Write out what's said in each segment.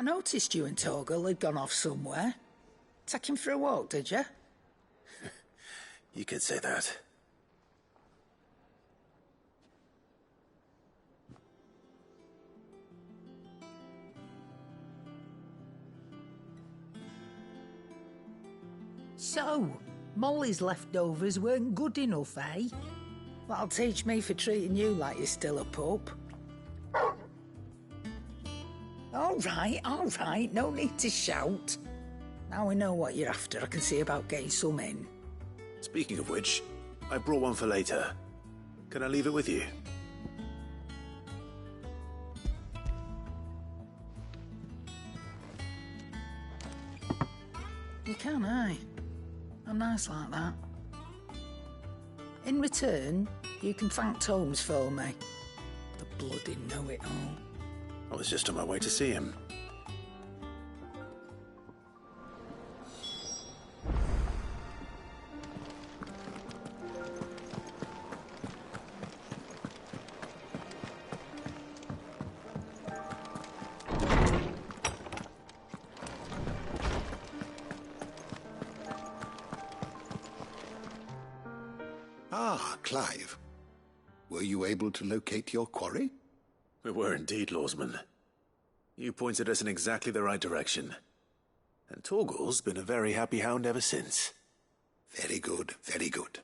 I noticed you and Torgal had gone off somewhere. Take him for a walk, did you? You could say that. So, Molly's leftovers weren't good enough, eh? That'll teach me for treating you like you're still a pup. All right, no need to shout. Now we know what you're after, I can see about getting some in. Speaking of which, I brought one for later. Can I leave it with you? You can, aye. I'm nice like that. In return, you can thank Tomes for me. The bloody know-it-all. I was just on my way to see him. Ah, Clive. Were you able to locate your quarry? We were indeed, Lawsman. You pointed us in exactly the right direction. And Torgal's been a very happy hound ever since. Very good, very good.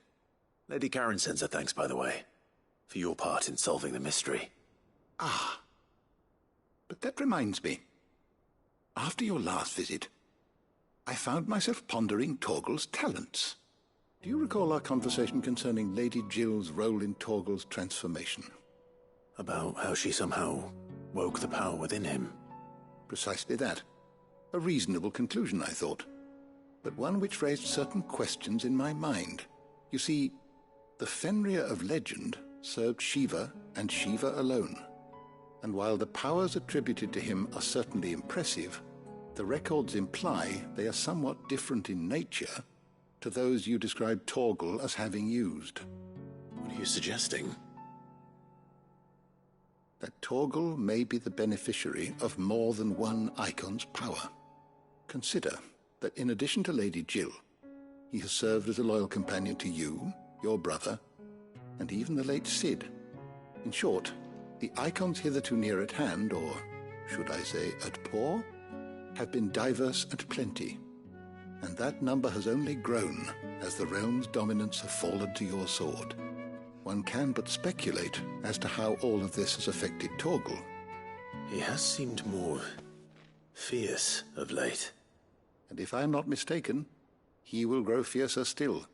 Lady Karen sends her thanks, by the way, for your part in solving the mystery. Ah. But that reminds me. After your last visit, I found myself pondering Torgal's talents. Do you recall our conversation concerning Lady Jill's role in Torgal's transformation? About how she somehow woke the power within him. Precisely that. A reasonable conclusion, I thought. But one which raised certain questions in my mind. You see, the Fenrir of legend served Shiva and Shiva alone. And while the powers attributed to him are certainly impressive, the records imply they are somewhat different in nature to those you described Torgal as having used. What are you suggesting? That Torgal may be the beneficiary of more than one icon's power. Consider that in addition to Lady Jill, he has served as a loyal companion to you, your brother, and even the late Cid. In short, the icons hitherto near at hand, or should I say at paw, have been diverse and plenty, and that number has only grown as the realm's dominance have fallen to your sword. One can but speculate as to how all of this has affected Torgal. He has seemed more fierce of late. And if I am not mistaken, he will grow fiercer still.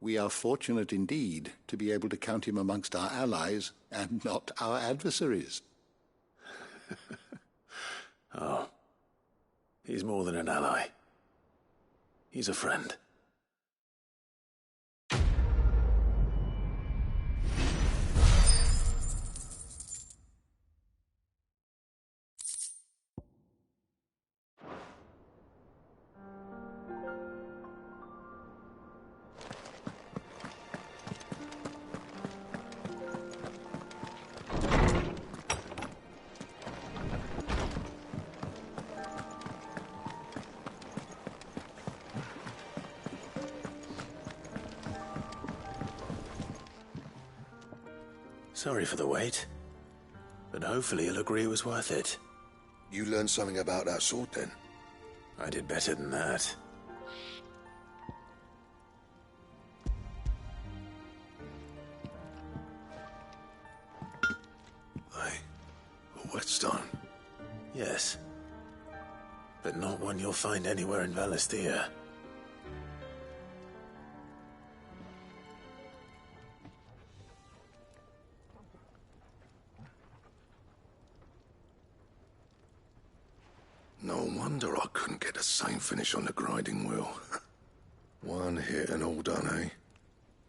We are fortunate indeed to be able to count him amongst our allies and not our adversaries. Oh, he's more than an ally. He's a friend. Sorry for the wait, but hopefully you'll agree it was worth it. You learned something about that sword, then? I did better than that. A whetstone? Yes, but not one you'll find anywhere in Valisthea. No wonder I couldn't get the same finish on the grinding wheel. One hit and all done, eh?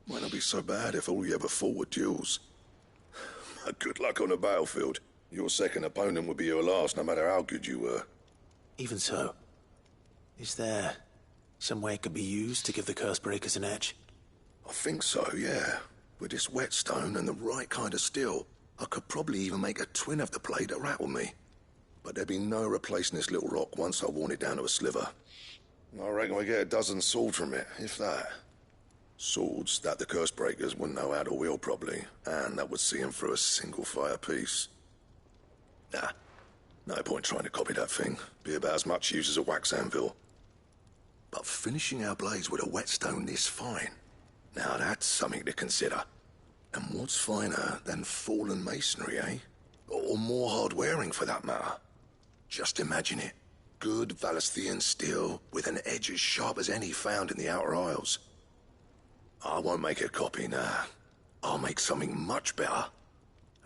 Might not be so bad if all you ever fought were duels. Good luck on the battlefield. Your second opponent would be your last, no matter how good you were. Even so, is there some way it could be used to give the Cursebreakers an edge? I think so, yeah. With this whetstone and the right kind of steel, I could probably even make a twin of the blade that rattled me. but there'd be no replacing this little rock once I worn it down to a sliver. I reckon we get a dozen swords from it, if that. Swords that the Cursebreakers wouldn't know how to wield properly, and that would see them through a single fire piece. Nah, no point trying to copy that thing. Be about as much use as a wax anvil. But finishing our blades with a whetstone this fine, now that's something to consider. And what's finer than fallen masonry, eh? Or more hard-wearing, for that matter. Just imagine it. Good Valisthian steel with an edge as sharp as any found in the Outer Isles. I won't make a copy, nah. I'll make something much better.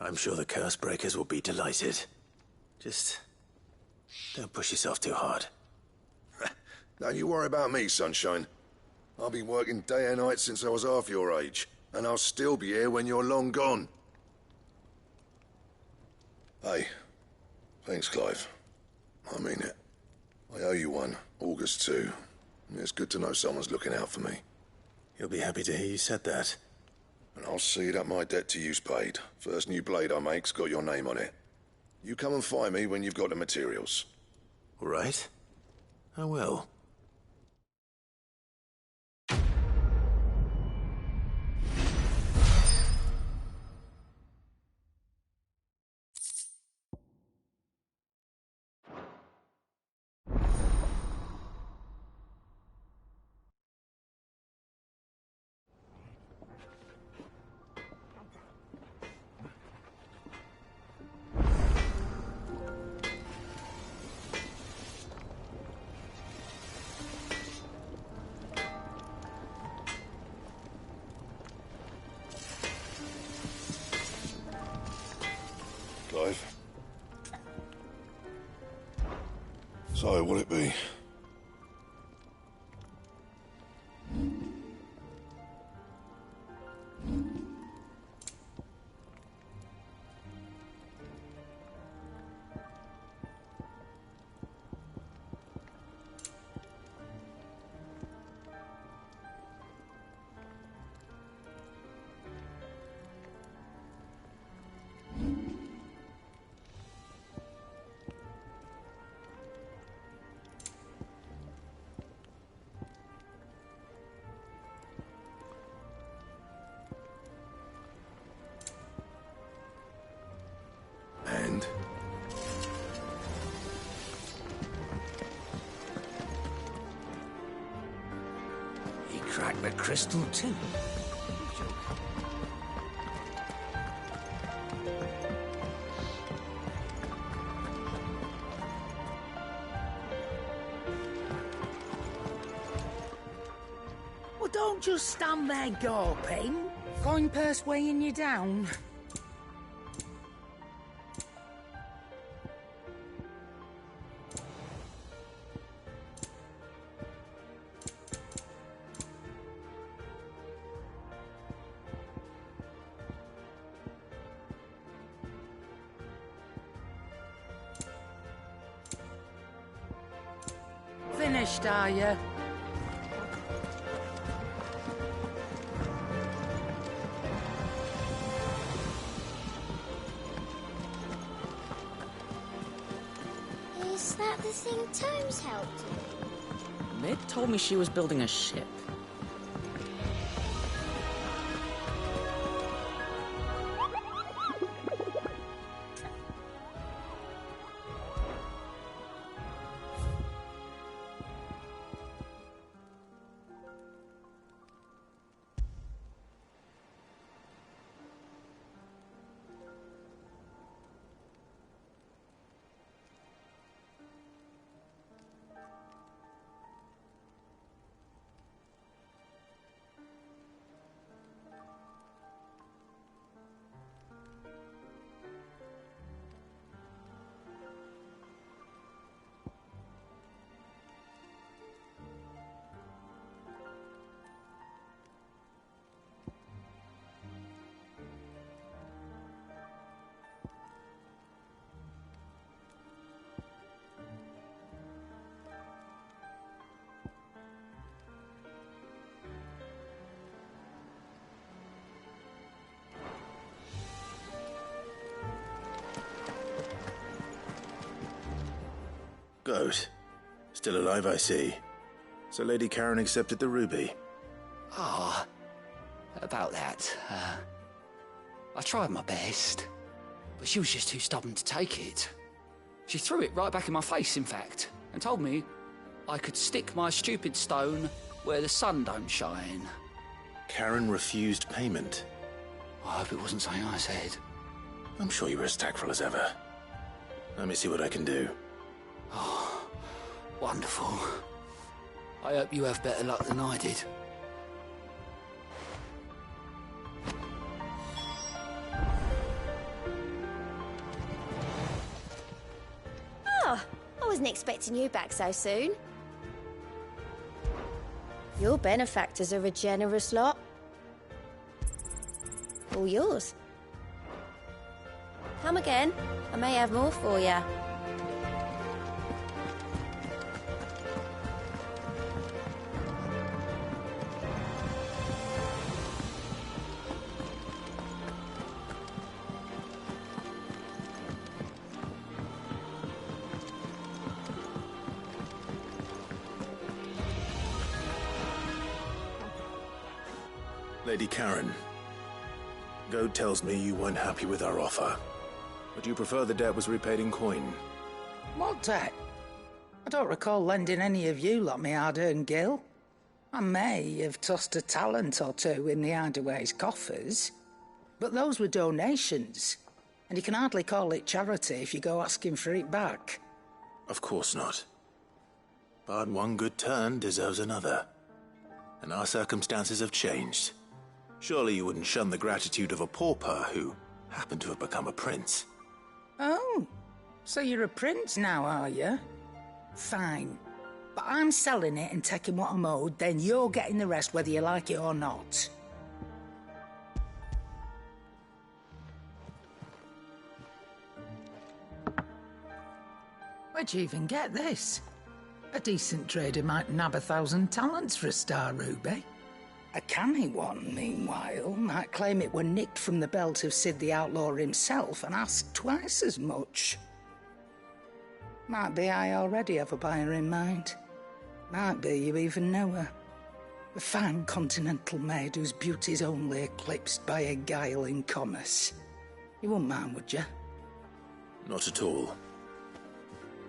I'm sure the Cursebreakers will be delighted. Just don't push yourself too hard. Don't you worry about me, Sunshine. I've been working day and night since I was half your age, and I'll still be here when you're long gone. Hey, thanks, Clive. I mean it. I owe you one, August too. It's good to know someone's looking out for me. You'll be happy to hear you said that. And I'll see that my debt to you's paid. First new blade I make's got your name on it. You come and find me when you've got the materials. All right. I will. Clive. So, what'll it be? And? He cracked the crystal too. Well, don't just stand there gawping. Coin-purse weighing you down. Finished, are you? Is that the thing Tomes helped you? Mid told me she was building a ship. vote. Still alive, I see. So Lady Karen accepted the ruby. Ah, about that. I tried my best, but she was just too stubborn to take it. She threw it right back in my face, in fact, and told me I could stick my stupid stone where the sun don't shine. Karen refused payment. I hope it wasn't something I said. I'm sure you were as tactful as ever. Let me see what I can do. Oh, wonderful. I hope you have better luck than I did. Oh, I wasn't expecting you back so soon. Your benefactors are a generous lot. All yours. Come again. I may have more for you. Lady Karen, Goad tells me you weren't happy with our offer. But you prefer the debt was repaid in coin. What debt? I don't recall lending any of you lot me hard-earned gil. I may have tossed a talent or two in the Hideaway's coffers, but those were donations, and you can hardly call it charity if you go asking for it back. Of course not. But one good turn deserves another. And our circumstances have changed. Surely you wouldn't shun the gratitude of a pauper who happened to have become a prince. Oh, so you're a prince now, are you? Fine. But I'm selling it and taking what I'm owed, then you're getting the rest whether you like it or not. Where'd you even get this? A decent trader might nab 1,000 talents for a star ruby. A canny one, meanwhile, might claim it were nicked from the belt of Sid the Outlaw himself and ask twice as much. Might be I already have a buyer in mind. Might be you even know her. A fine continental maid whose beauty's only eclipsed by a guile in commerce. You wouldn't mind, would you? Not at all.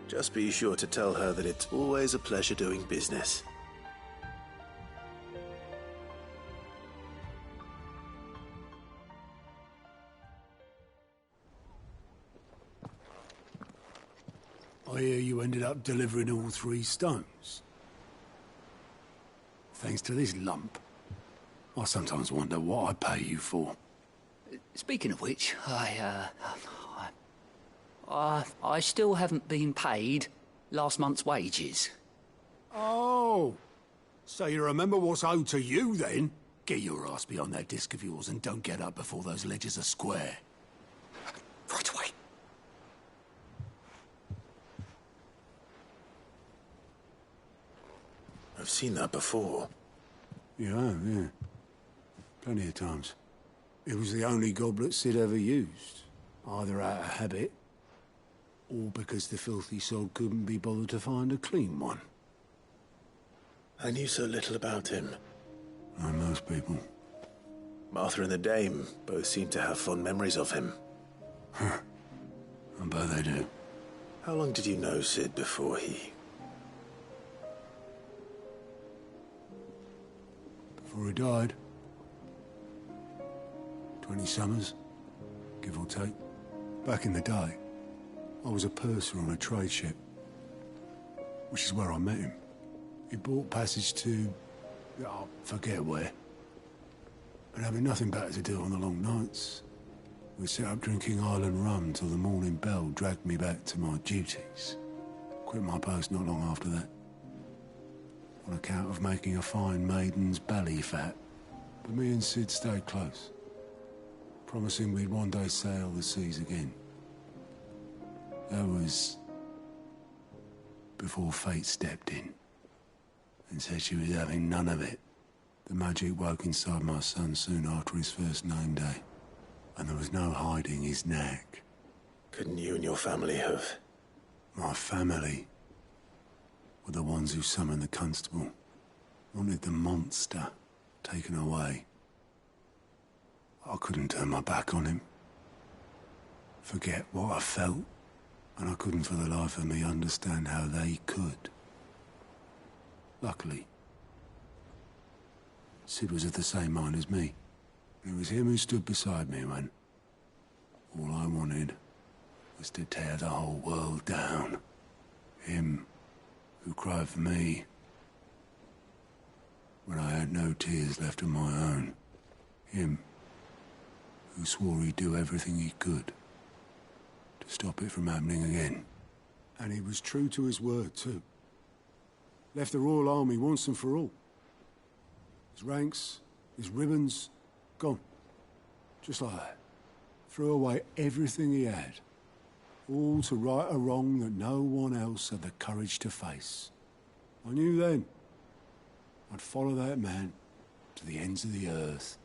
Just be sure to tell her that it's always a pleasure doing business. I hear you ended up delivering all 3 stones. Thanks to this lump. I sometimes wonder what I'd pay you for. Speaking of which, I still haven't been paid last month's wages. Oh, so you remember what's owed to you then? Get your ass behind that disc of yours and don't get up before those ledgers are square. Right away. I've seen that before. You have, yeah. Plenty of times. It was the only goblet Sid ever used. Either out of habit, or because the filthy soul couldn't be bothered to find a clean one. I knew so little about him. Like most people. Martha and the Dame both seem to have fond memories of him. I bet they do. How long did you know Sid before he... Before he died. 20 summers, give or take. Back in the day, I was a purser on a trade ship, which is where I met him. He bought passage to... I forget where. But having nothing better to do on the long nights, we set up drinking island rum till the morning bell dragged me back to my duties. Quit my post not long after that. On account of making a fine maiden's belly fat. But me and Sid stayed close, promising we'd one day sail the seas again. That was before fate stepped in and said she was having none of it. The magic woke inside my son soon after his first name day, and there was no hiding his knack. Couldn't you and your family have... My family? were the ones who summoned the constable. Wanted the monster taken away. I couldn't turn my back on him. Forget what I felt, and I couldn't for the life of me understand how they could. Luckily, Sid was of the same mind as me. It was him who stood beside me when all I wanted was to tear the whole world down. Him who cried for me when I had no tears left of my own. Him who swore he'd do everything he could to stop it from happening again. And he was true to his word, too. Left the Royal Army once and for all. His ranks, his ribbons, gone. Just like that. Threw away everything he had. All to right a wrong that no one else had the courage to face. I knew then I'd follow that man to the ends of the earth.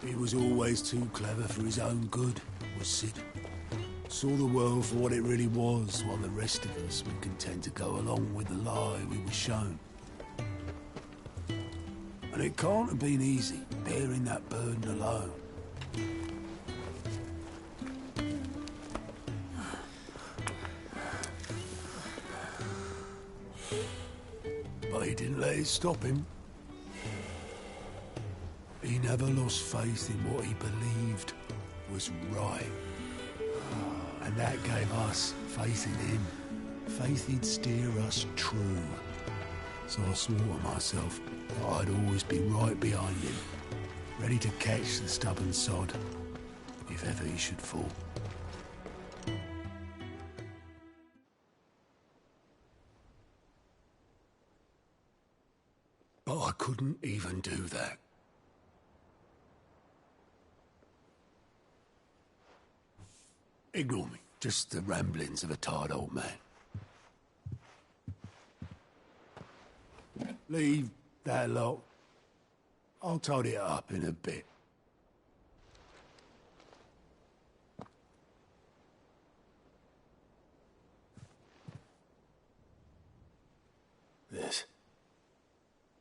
He was always too clever for his own good, was Sid. Saw the world for what it really was, while the rest of us were content to go along with the lie we were shown. And it can't have been easy, bearing that burden alone. But he didn't let it stop him. He never lost faith in what he believed was right. And that gave us faith in him. Faith he'd steer us true. So I swore to myself that I'd always be right behind him, ready to catch the stubborn sod, if ever he should fall. But I couldn't even do that. Ignore me. Just the ramblings of a tired old man. Leave that lot. I'll tidy it up in a bit. This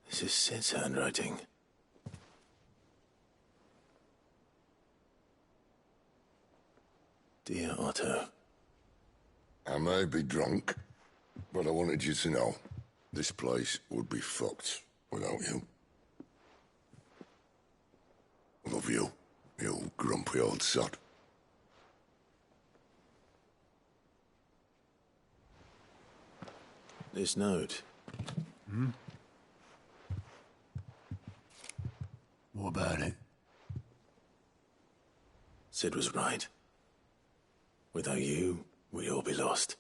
is Sid's handwriting. Dear Otto. I may be drunk, but I wanted you to know this place would be fucked without you. Love you, you grumpy old sod. This note. What about it? Sid was right. Without you, we'd all be lost.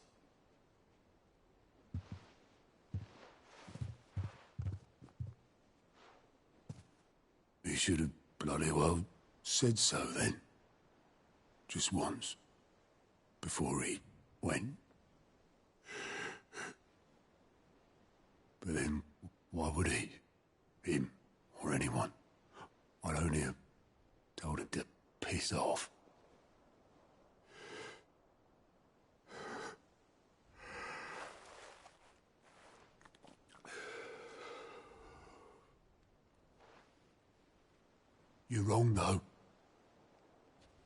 He should have bloody well said so then. Just once. Before he went. But then, why would he? Him, or anyone? I'd only have told him to piss off. You're wrong, though.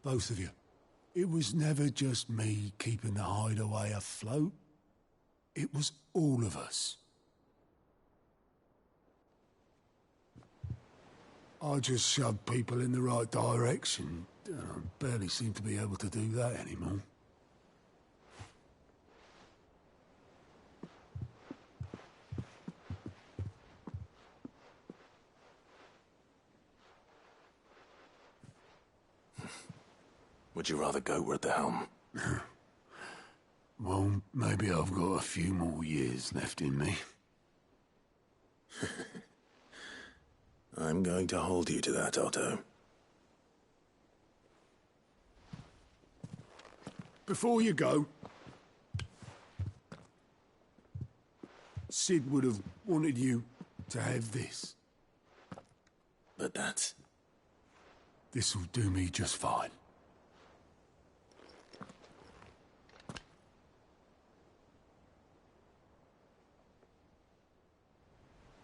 Both of you. It was never just me keeping the hideaway afloat. It was all of us. I just shoved people in the right direction. I barely seem to be able to do that anymore. Would you rather go at the helm? Well, maybe I've got a few more years left in me. I'm going to hold you to that, Otto. Before you go, Sid would have wanted you to have this. But that's... This'll do me just fine.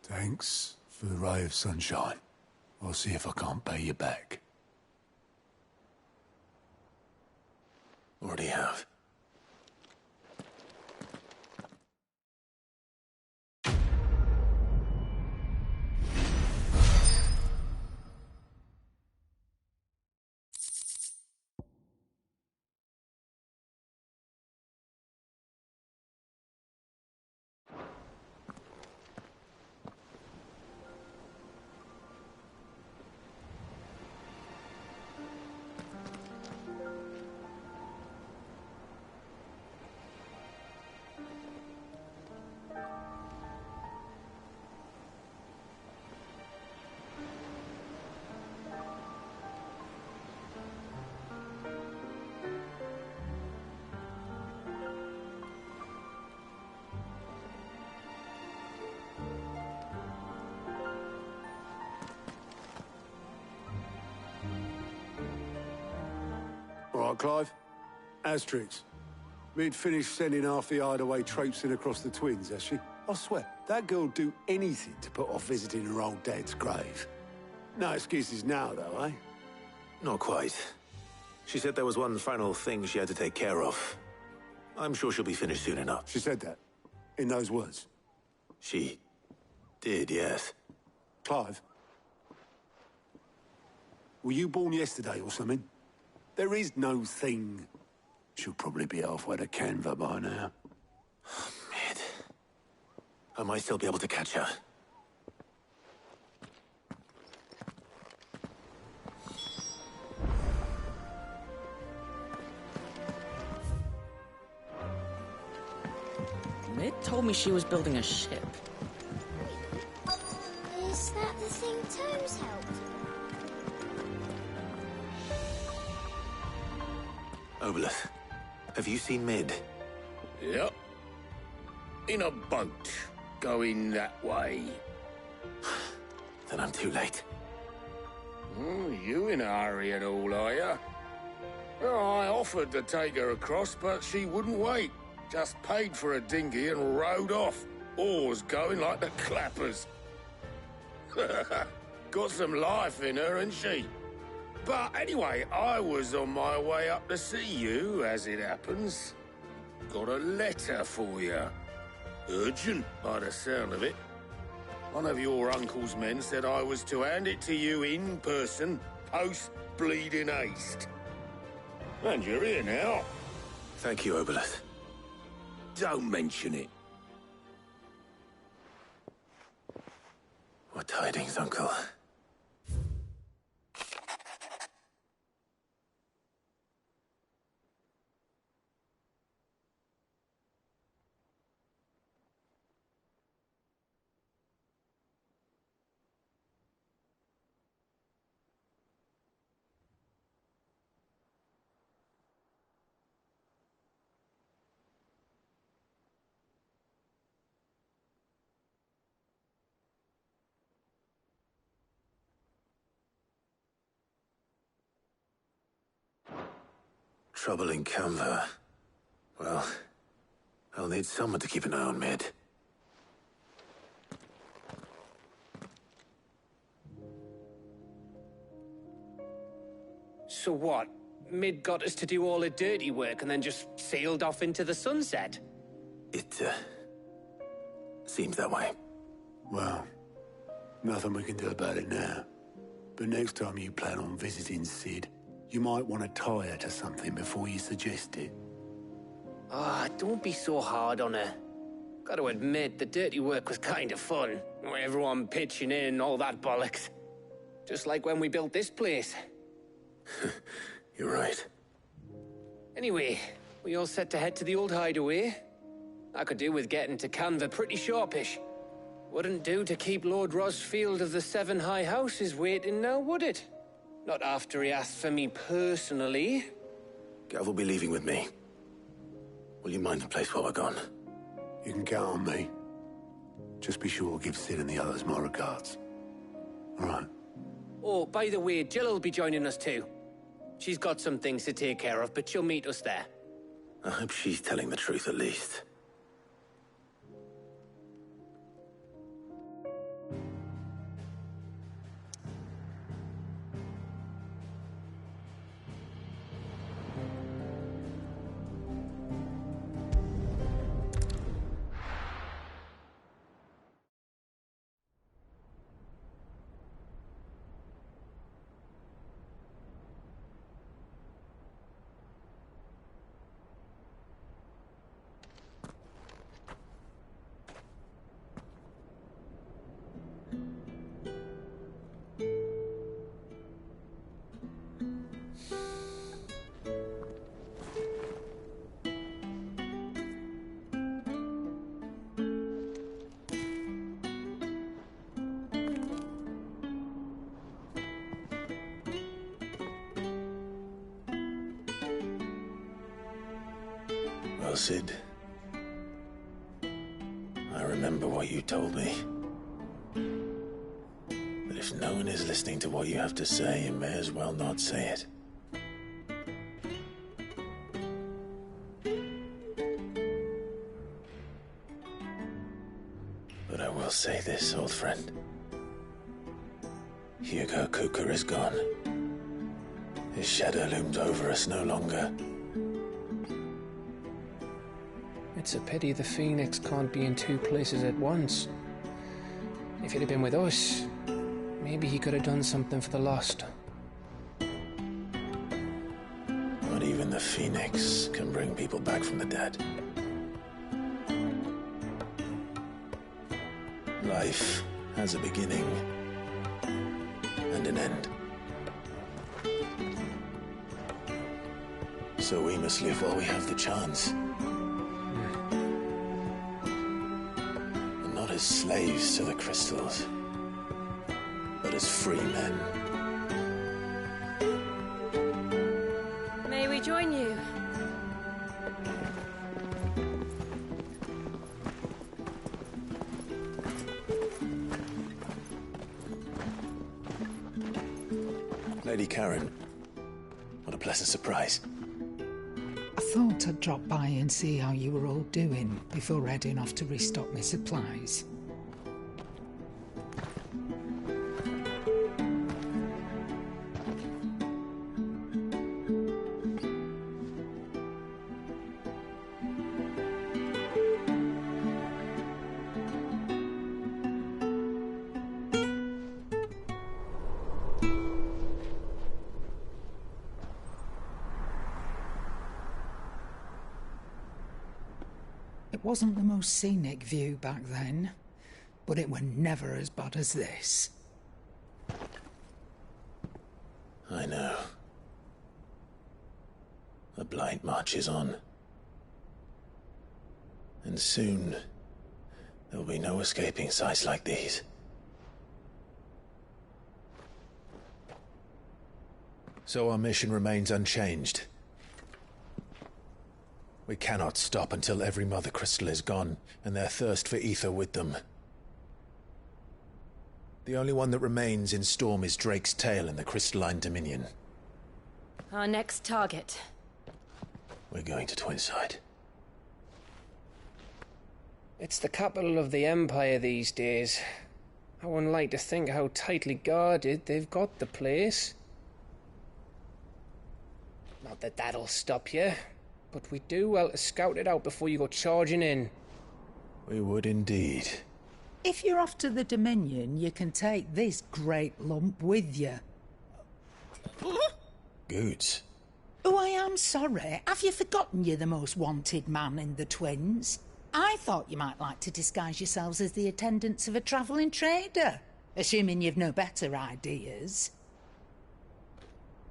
Thanks for the ray of sunshine. I'll see if I can't pay you back. Already have. All right, Clive. Asterix. Mid finished sending half the hideaway traipsing across the twins, has she? I swear, that girl'd do anything to put off visiting her old dad's grave. No excuses now, though, eh? Not quite. She said there was one final thing she had to take care of. I'm sure she'll be finished soon enough. She said that? In those words? She did, yes. Clive? Were you born yesterday or something? There is no thing. She'll probably be halfway to Canva by now. Mid. I might still be able to catch her. Mid told me she was building a ship. Is that the thing Tomes helped? Obolus, have you seen Mid? Yep. In a boat, going that way. Then I'm too late. Oh, you in a hurry at all, are you? Well, I offered to take her across, but she wouldn't wait. Just paid for a dinghy and rowed off. Oars going like the clappers. Got some life in her, ain't she? But anyway, I was on my way up to see you, as it happens. Got a letter for you. Urgent, by the sound of it. One of your uncle's men said I was to hand it to you in person, post-bleeding haste. And you're here now. Thank you, Obolus. Don't mention it. What tidings, Uncle? Trouble in Canva. Well, I'll need someone to keep an eye on Mid. So what? Mid got us to do all the dirty work and then just sailed off into the sunset? It, seems that way. Well, nothing we can do about it now. But next time you plan on visiting Sid, you might want to tie her to something before you suggest it. Ah, don't be so hard on her. Got to admit, the dirty work was kind of fun. Everyone pitching in, all that bollocks. Just like when we built this place. You're right. Anyway, we all set to head to the old hideaway. I could do with getting to Canva pretty sharpish. Wouldn't do to keep Lord Rosfield of the Seven High Houses waiting now, would it? Not after he asked for me personally. Gav will be leaving with me. Will you mind the place while we're gone? You can count on me. Just be sure to give Sid and the others my regards. All right. Oh, by the way, Jill will be joining us too. She's got some things to take care of, but she'll meet us there. I hope she's telling the truth at least. Well, Sid, I remember what you told me. That if no one is listening to what you have to say, you may as well not say it. But I will say this, old friend. Hugo Kuka is gone. His shadow looms over us no longer. It's a pity the Phoenix can't be in two places at once. If he'd have been with us, maybe he could have done something for the lost. Not even the Phoenix can bring people back from the dead. Life has a beginning and an end. So we must live while we have the chance. And not as slaves to the crystals, but as free men. May we join you? Lady Karen, what a pleasant surprise. I thought I'd drop by and see how you were all doing before heading off to restock my supplies. It wasn't the most scenic view back then, but it were never as bad as this. I know. The Blight marches on. And soon, there'll be no escaping sights like these. So our mission remains unchanged. We cannot stop until every Mother Crystal is gone, and their thirst for ether with them. The only one that remains in Storm is Drake's Tail in the Crystalline Dominion. Our next target. We're going to Twinside. It's the capital of the Empire these days. I wouldn't like to think how tightly guarded they've got the place. Not that that'll stop you. But we do well to scout it out before you go charging in. We would indeed. If you're off to the Dominion, you can take this great lump with you. Goods. Oh, I am sorry. Have you forgotten you're the most wanted man in the Twins? I thought you might like to disguise yourselves as the attendants of a travelling trader, assuming you've no better ideas.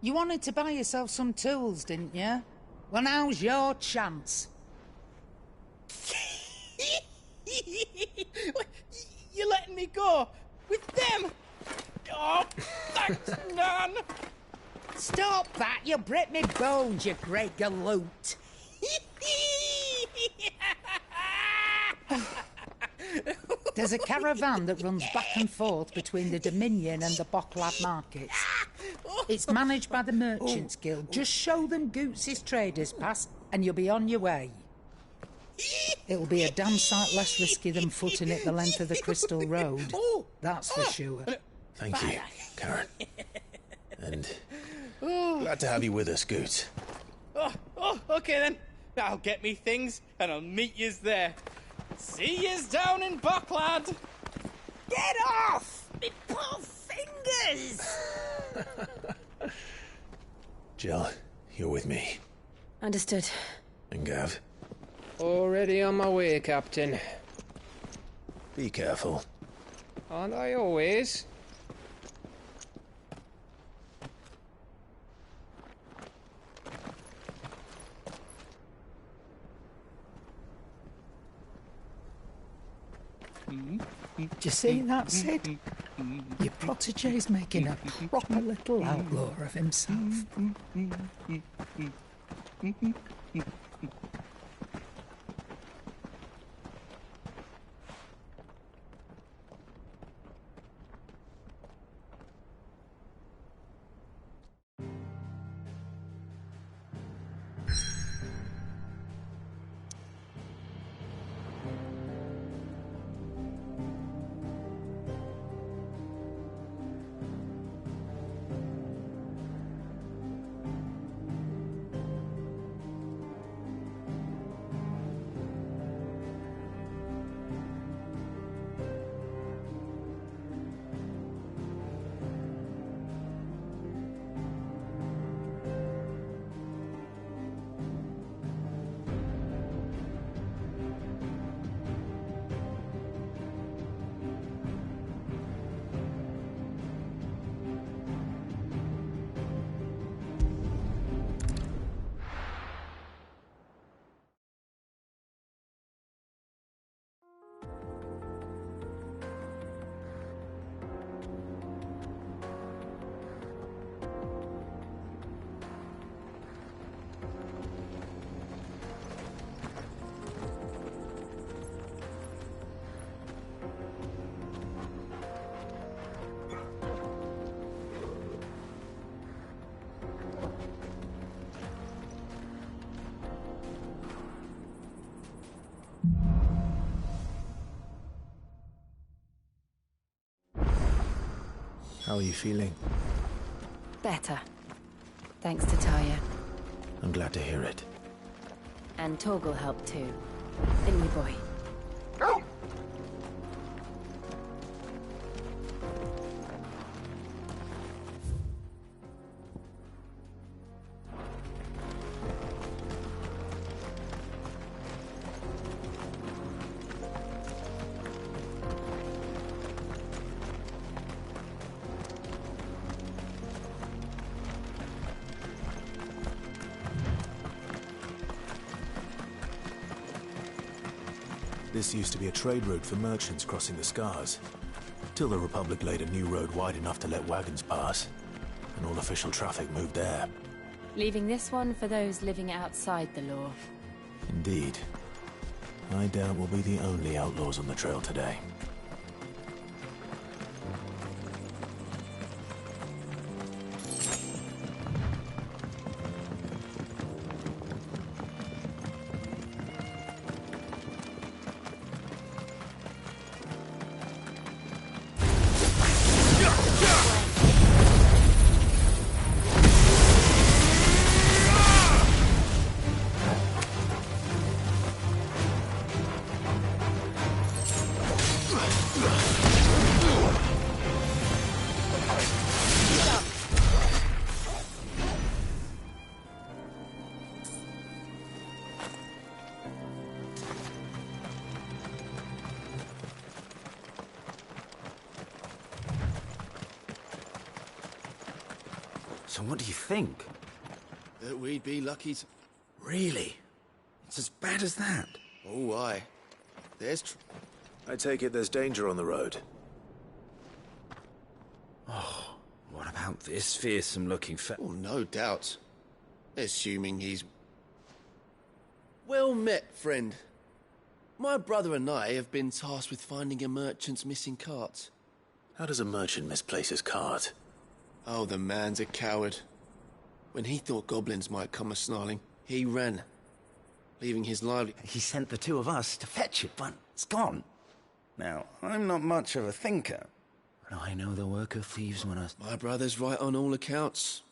You wanted to buy yourself some tools, didn't you? Well, now's your chance. You're letting me go with them? Oh, thanks, Nan. Stop that! You'll break me bones, you great galoot. There's a caravan that runs back and forth between the Dominion and the Bocklad markets. It's managed by the Merchants Guild. Just show them Goots' traders pass and you'll be on your way. It'll be a damn sight less risky than footing it the length of the Crystal Road. That's for sure. Thank you, Karen. And glad to have you with us, Goots. Okay then. I'll get me things and I'll meet yous there. See yous down in Bocklad. Get off! Me poor fingers! Jill, you're with me. Understood. And Gav? Already on my way, Captain. Be careful. Aren't I always? Do you see that, Sid? Your protege's making a proper little outlaw of himself. How are you feeling? Better. Thanks to Taya. I'm glad to hear it. And Torgal helped too. Didn't you, boy? This used to be a trade route for merchants crossing the Scars, till the Republic laid a new road wide enough to let wagons pass, and all official traffic moved there. Leaving this one for those living outside the law. Indeed. I doubt we'll be the only outlaws on the trail today. So what do you think? That we'd be lucky to... Really? It's as bad as that? Oh, aye. There's... I take it there's danger on the road. Oh, what about this fearsome-looking Oh, no doubt. Assuming he's... Well met, friend. My brother and I have been tasked with finding a merchant's missing cart. How does a merchant misplace his cart? Oh, the man's a coward. When he thought goblins might come a-snarling, he ran, leaving his lively... He sent the two of us to fetch it, but it's gone. Now, I'm not much of a thinker, but I know the work of thieves when I... My brother's right on all accounts.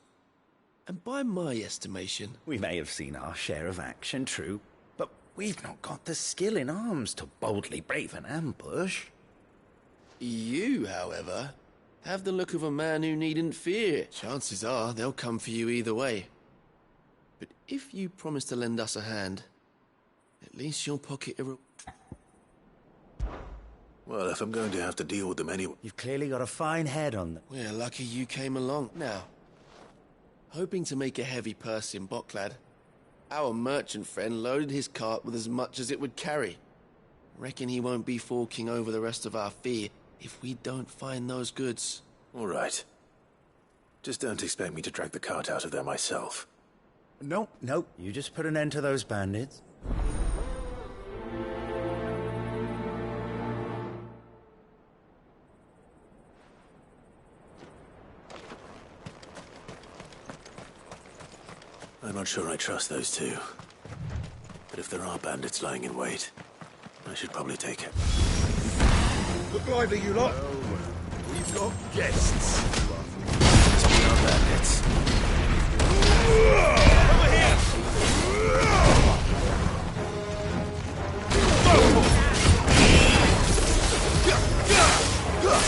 And by my estimation... We may have seen our share of action, true, but we've not got the skill in arms to boldly brave an ambush. You, however, have the look of a man who needn't fear. Chances are they'll come for you either way. But if you promise to lend us a hand, at least you'll pocket a... Well, if I'm going to have to deal with them anyway... You've clearly got a fine head on them. We're lucky you came along. Now, hoping to make a heavy purse in Boklad, our merchant friend loaded his cart with as much as it would carry. Reckon he won't be forking over the rest of our fee if we don't find those goods. All right. Just don't expect me to drag the cart out of there myself. Nope. You just put an end to those bandits. I'm not sure I trust those two. But if there are bandits lying in wait, I should probably take it. Look lively, you lot. We've got guests. We are bandits. Over here!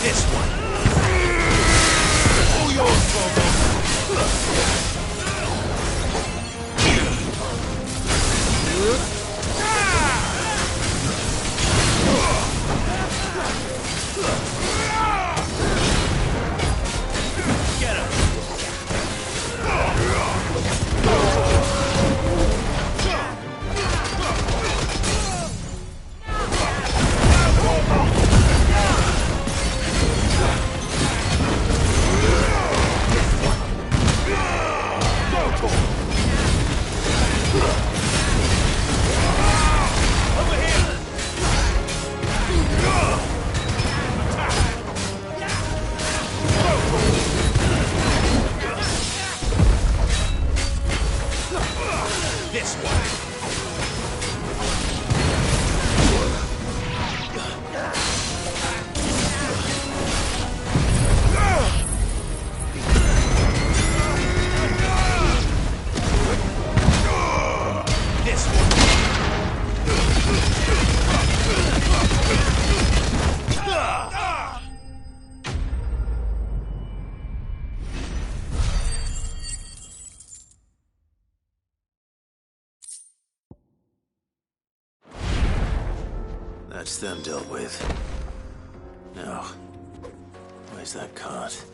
This one. All yours, Bobo. That's them dealt with. Now, where's that cart?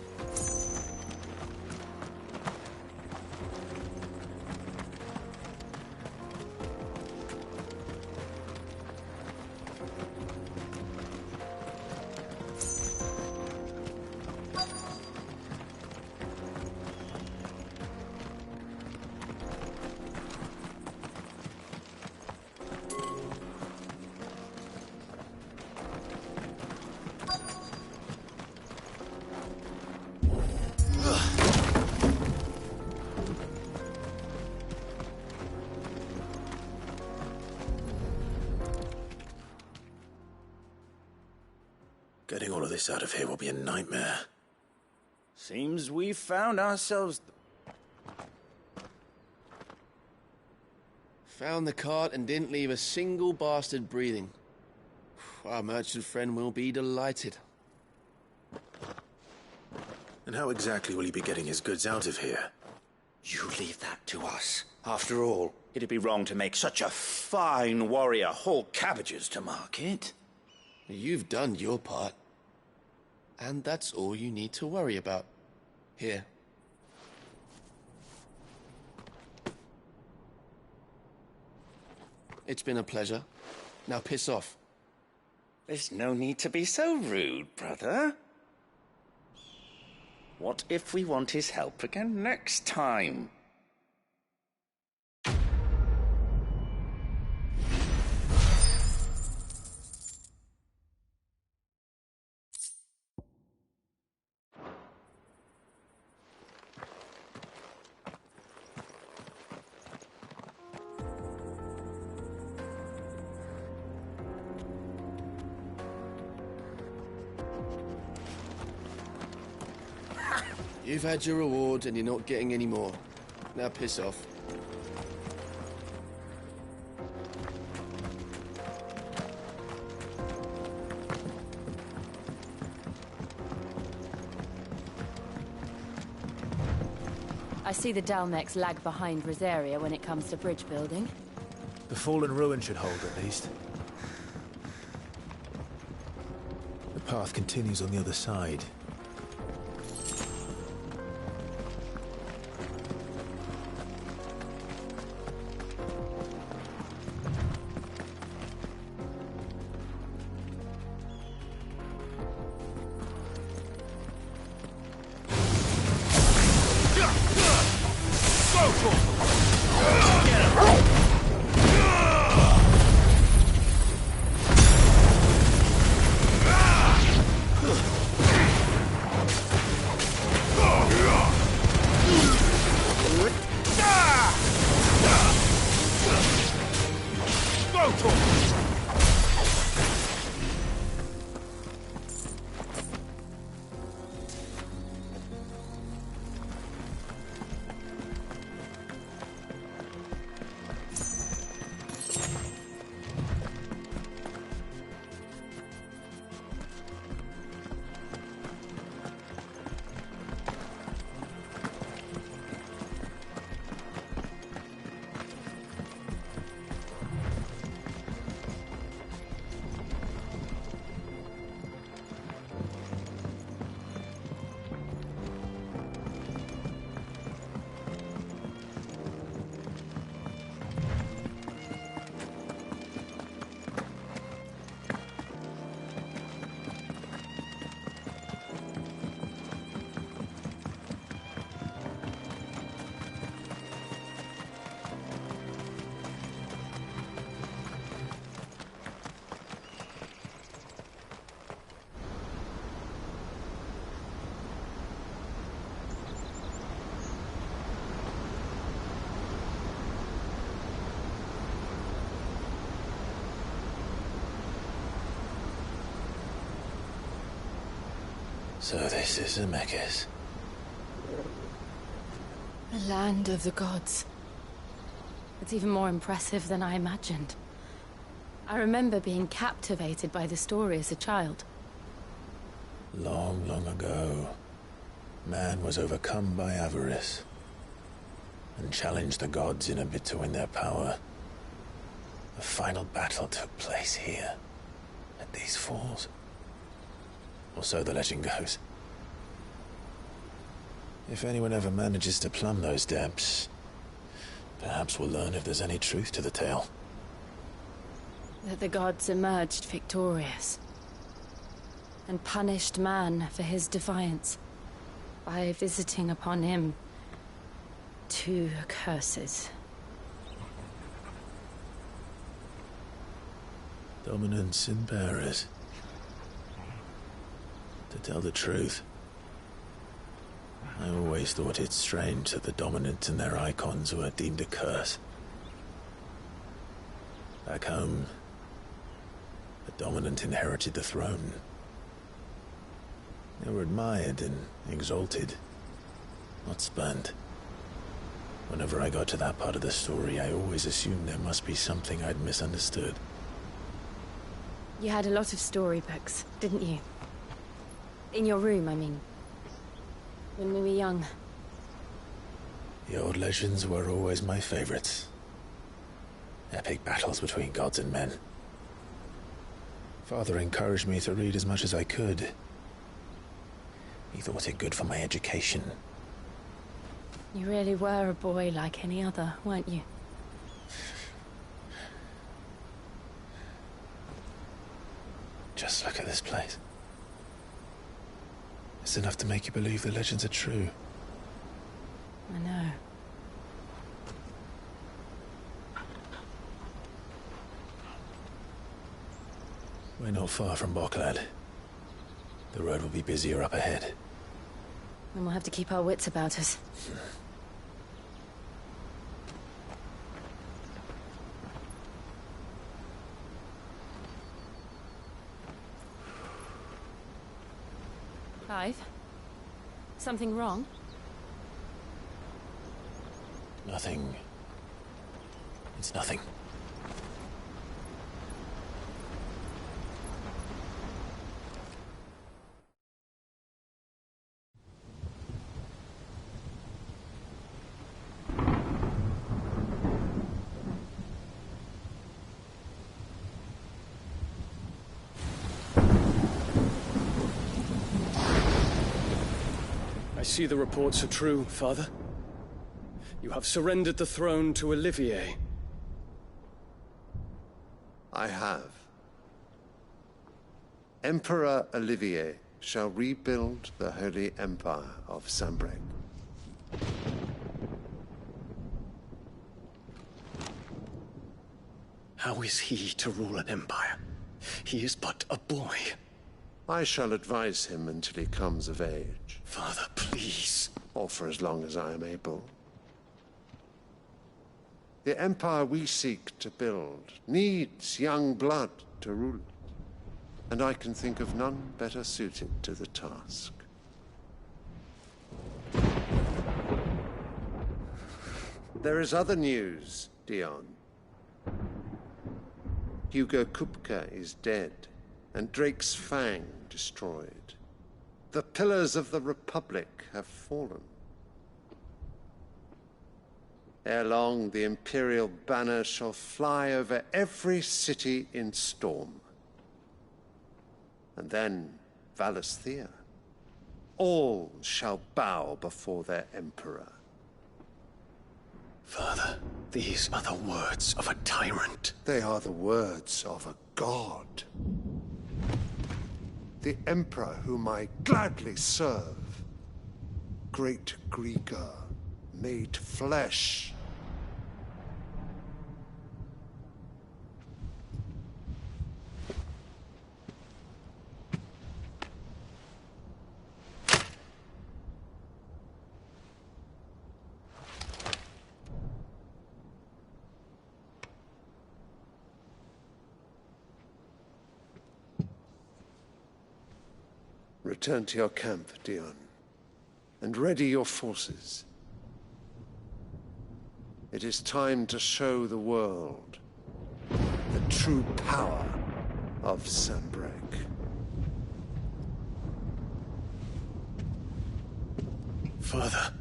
Getting all of this out of here will be a nightmare. Seems we've found ourselves... Found the cart and didn't leave a single bastard breathing. Our merchant friend will be delighted. And how exactly will he be getting his goods out of here? You leave that to us. After all, it'd be wrong to make such a fine warrior haul cabbages to market. You've done your part. And that's all you need to worry about. Here. It's been a pleasure. Now piss off. There's no need to be so rude, brother. What if we want his help again next time? You've had your reward and you're not getting any more. Now piss off. I see the Dalmex lag behind Rosaria when it comes to bridge building. The fallen ruin should hold, at least. The path continues on the other side. So this is Zemeckis. The land of the gods. It's even more impressive than I imagined. I remember being captivated by the story as a child. Long, long ago, man was overcome by avarice and challenged the gods in a bid to win their power. The final battle took place here, at these falls. Or so the legend goes. If anyone ever manages to plumb those depths, perhaps we'll learn if there's any truth to the tale. That the gods emerged victorious and punished man for his defiance by visiting upon him 2 curses. Dominance and bearers. To tell the truth, I always thought it strange that the dominant and their icons were deemed a curse. Back home, the dominant inherited the throne. They were admired and exalted, not spurned. Whenever I got to that part of the story, I always assumed there must be something I'd misunderstood. You had a lot of storybooks, didn't you? In your room, I mean. When we were young. The old legends were always my favorites. Epic battles between gods and men. Father encouraged me to read as much as I could. He thought it good for my education. You really were a boy like any other, weren't you? Just look at this place. It's enough to make you believe the legends are true. I know. We're not far from Boklad. The road will be busier up ahead. Then we'll have to keep our wits about us. Clive? Something wrong? Nothing. It's nothing. I see the reports are true, Father. You have surrendered the throne to Olivier. I have. Emperor Olivier shall rebuild the Holy Empire of Sanbreque. How is he to rule an empire? He is but a boy. I shall advise him until he comes of age. Father, please. Or for as long as I am able. The empire we seek to build needs young blood to rule it, and I can think of none better suited to the task. There is other news, Dion. Hugo Kupka is dead, and Drake's Fang destroyed. The pillars of the Republic have fallen. Ere long, the Imperial banner shall fly over every city in Storm. And then Valisthea. All shall bow before their Emperor. Father, these are the words of a tyrant. They are the words of a god. The Emperor whom I gladly serve. Great Greagor, made flesh. Return to your camp, Dion, and ready your forces. It is time to show the world the true power of Sanbreque. Father.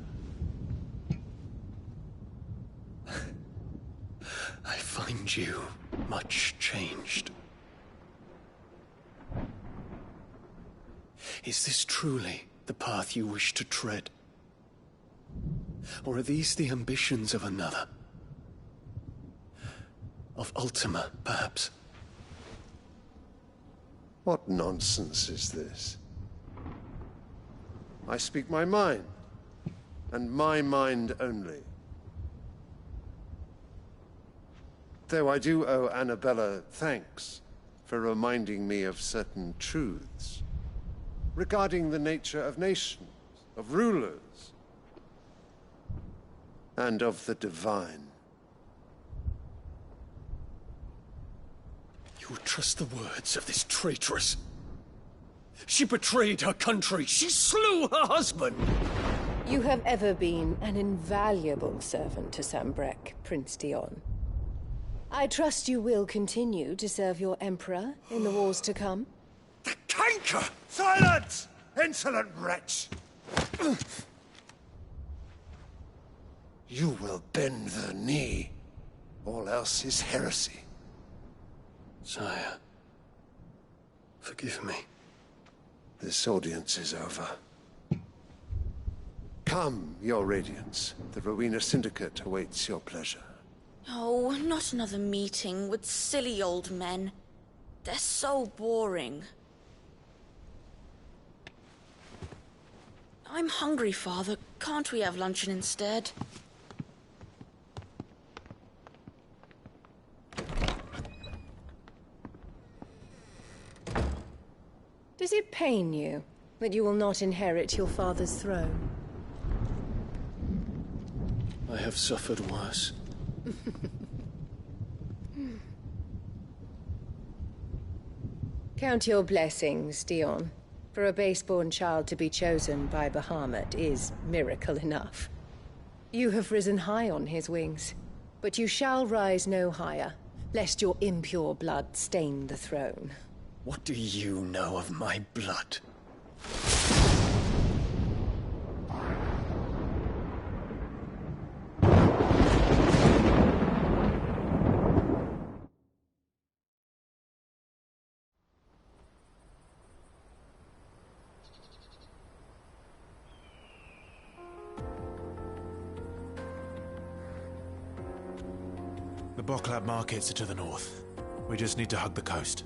I find you much changed. Is this truly the path you wish to tread? Or are these the ambitions of another? Of Ultima, perhaps? What nonsense is this? I speak my mind, and my mind only. Though I do owe Annabella thanks for reminding me of certain truths regarding the nature of nations, of rulers, and of the divine. You trust the words of this traitress? She betrayed her country. She slew her husband. You have ever been an invaluable servant to Sanbreque, Prince Dion. I trust you will continue to serve your Emperor in the wars to come. The canker! Silence! Insolent wretch! You will bend the knee. All else is heresy. Sire, forgive me. This audience is over. Come, your Radiance. The Rowena Syndicate awaits your pleasure. Oh, not another meeting with silly old men. They're so boring. I'm hungry, Father. Can't we have luncheon instead? Does it pain you that you will not inherit your father's throne? I have suffered worse. Count your blessings, Dion. For a base-born child to be chosen by Bahamut is miracle enough. You have risen high on his wings, but you shall rise no higher, lest your impure blood stain the throne. What do you know of my blood? The Boklab markets are to the north. We just need to hug the coast.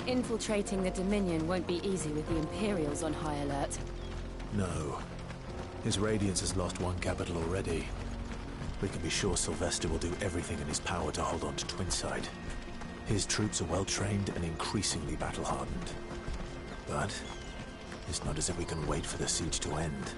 Infiltrating the Dominion won't be easy with the Imperials on high alert. No. His Radiance has lost one capital already. We can be sure Sylvester will do everything in his power to hold on to Twinside. His troops are well-trained and increasingly battle-hardened. But it's not as if we can wait for the siege to end.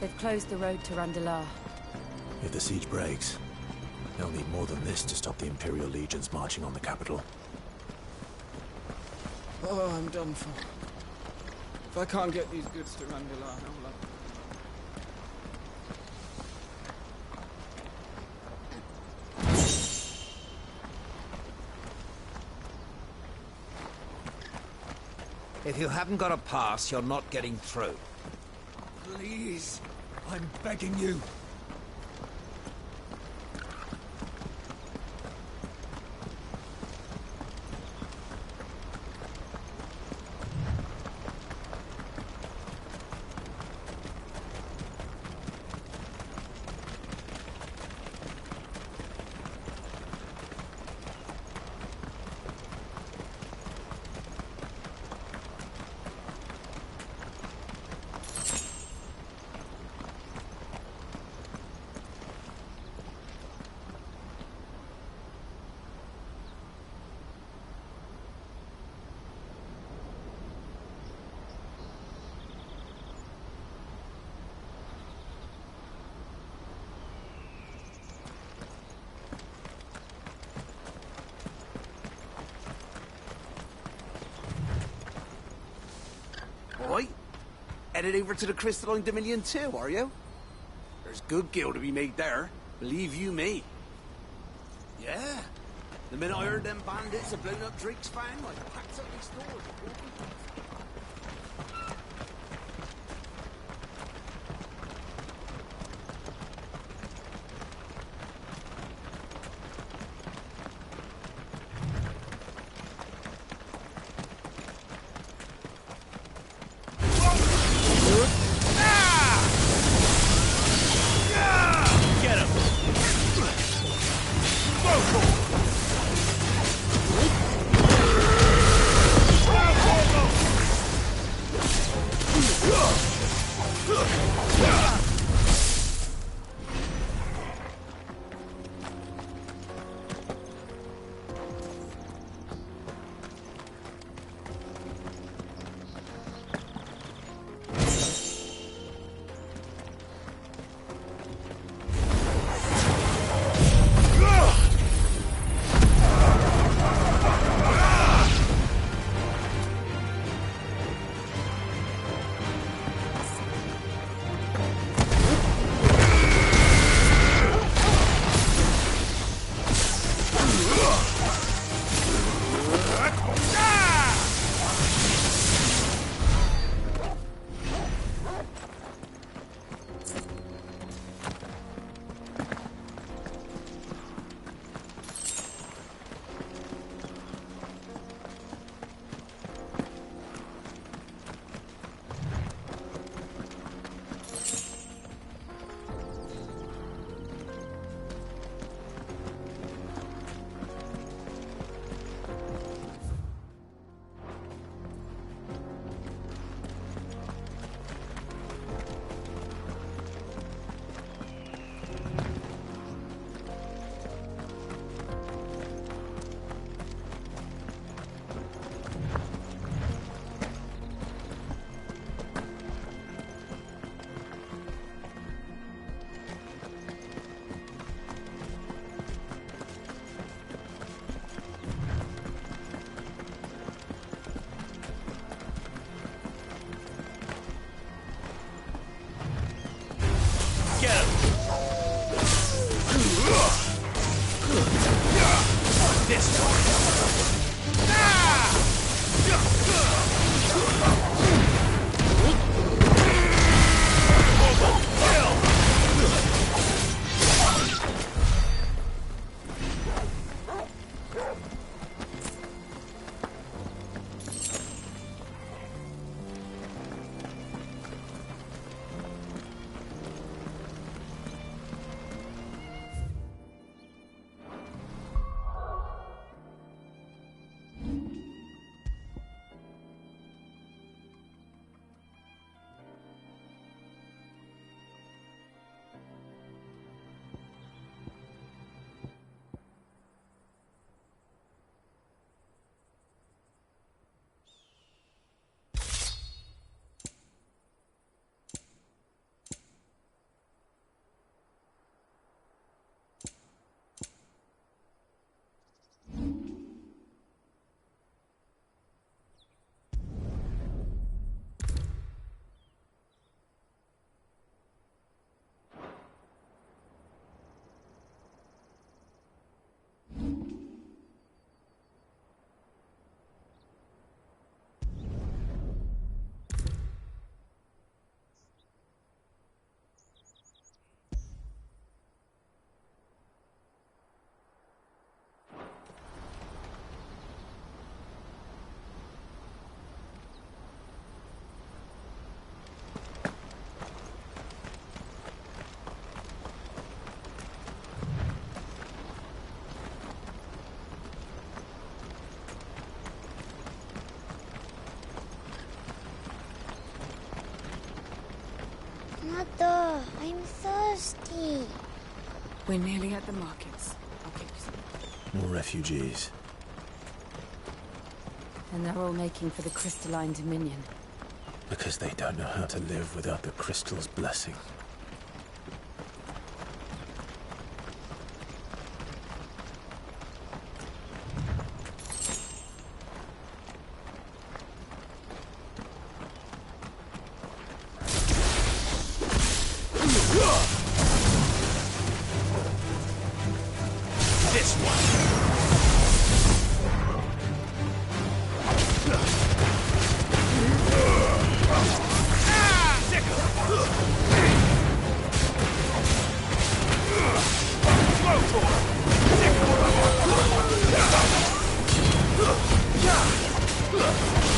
They've closed the road to Randalar. If the siege breaks, they'll need more than this to stop the Imperial legions marching on the capital. Oh, I'm done for. If I can't get these goods to Randalar, how will I? If you haven't got a pass, you're not getting through. Please, I'm begging you. Oi, headed over to the Crystalline Dominion too, are you? There's good gil to be made there, believe you me. Yeah, the minute I heard them bandits had blown up Drake's Fang, I packed up my stores. go! This Mother, I'm thirsty. We're nearly at the markets. I'll get you some. More refugees. And they're all making for the Crystalline Dominion. Because they don't know how to live without the crystal's blessing.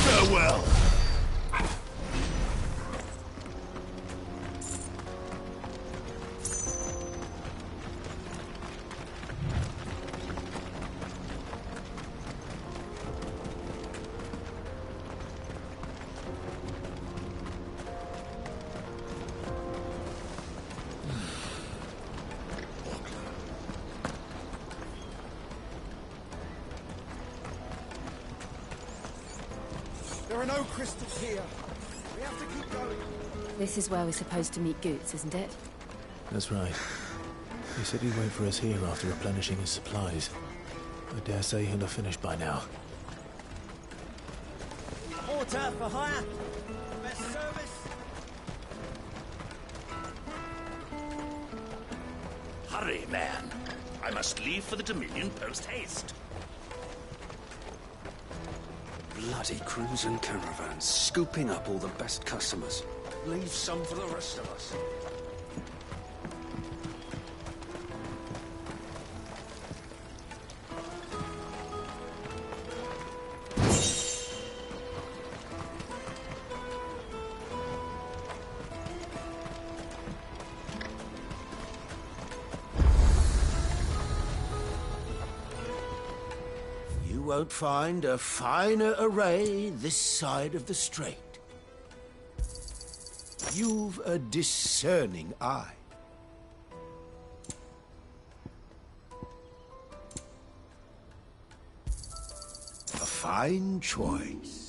Farewell. There are no crystals here. We have to keep going. This is where we're supposed to meet Goots, isn't it? That's right. He said he'd wait for us here after replenishing his supplies. I dare say he'll have finished by now. Porter for hire. Best service. Hurry, man. I must leave for the Dominion post-haste. Bloody crews and caravans, scooping up all the best customers. Leave some for the rest of us. You won't find a finer array this side of the strait. You've a discerning eye. A fine choice.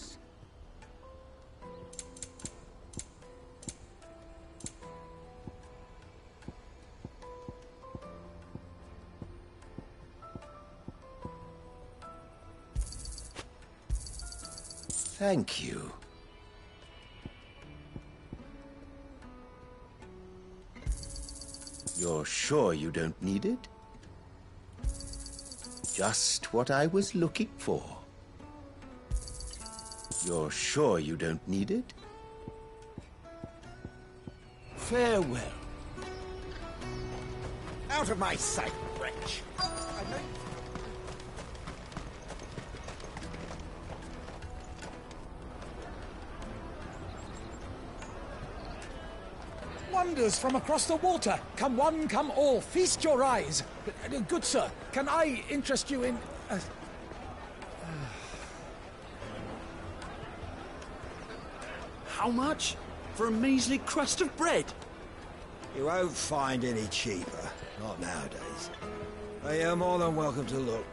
Thank you. You're sure you don't need it? Just what I was looking for. You're sure you don't need it? Farewell. Out of my sight, wretch. Wonders from across the water. Come one, come all. Feast your eyes. Good sir, can I interest you in... How much? For a measly crust of bread? You won't find any cheaper. Not nowadays. But you're more than welcome to look.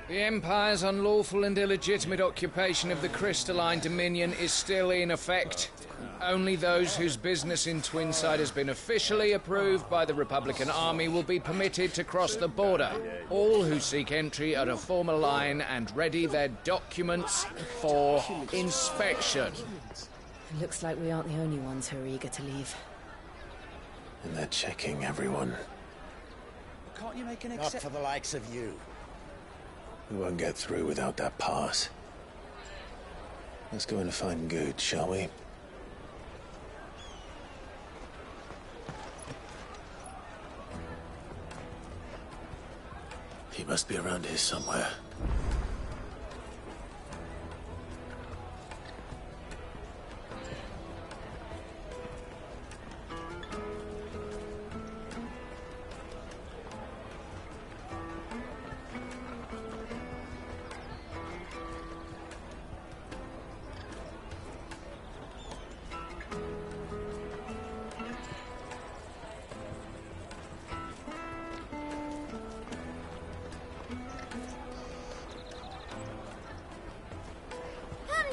The Empire's unlawful and illegitimate occupation of the Crystalline Dominion is still in effect. Only those whose business in Twinside has been officially approved by the Republican Army will be permitted to cross the border. All who seek entry are to form a line and ready their documents for inspection. It looks like we aren't the only ones who are eager to leave. And they're checking everyone. Can't you make an Not for the likes of you. We won't get through without that pass. Let's go in and find Good, shall we? He must be around here somewhere.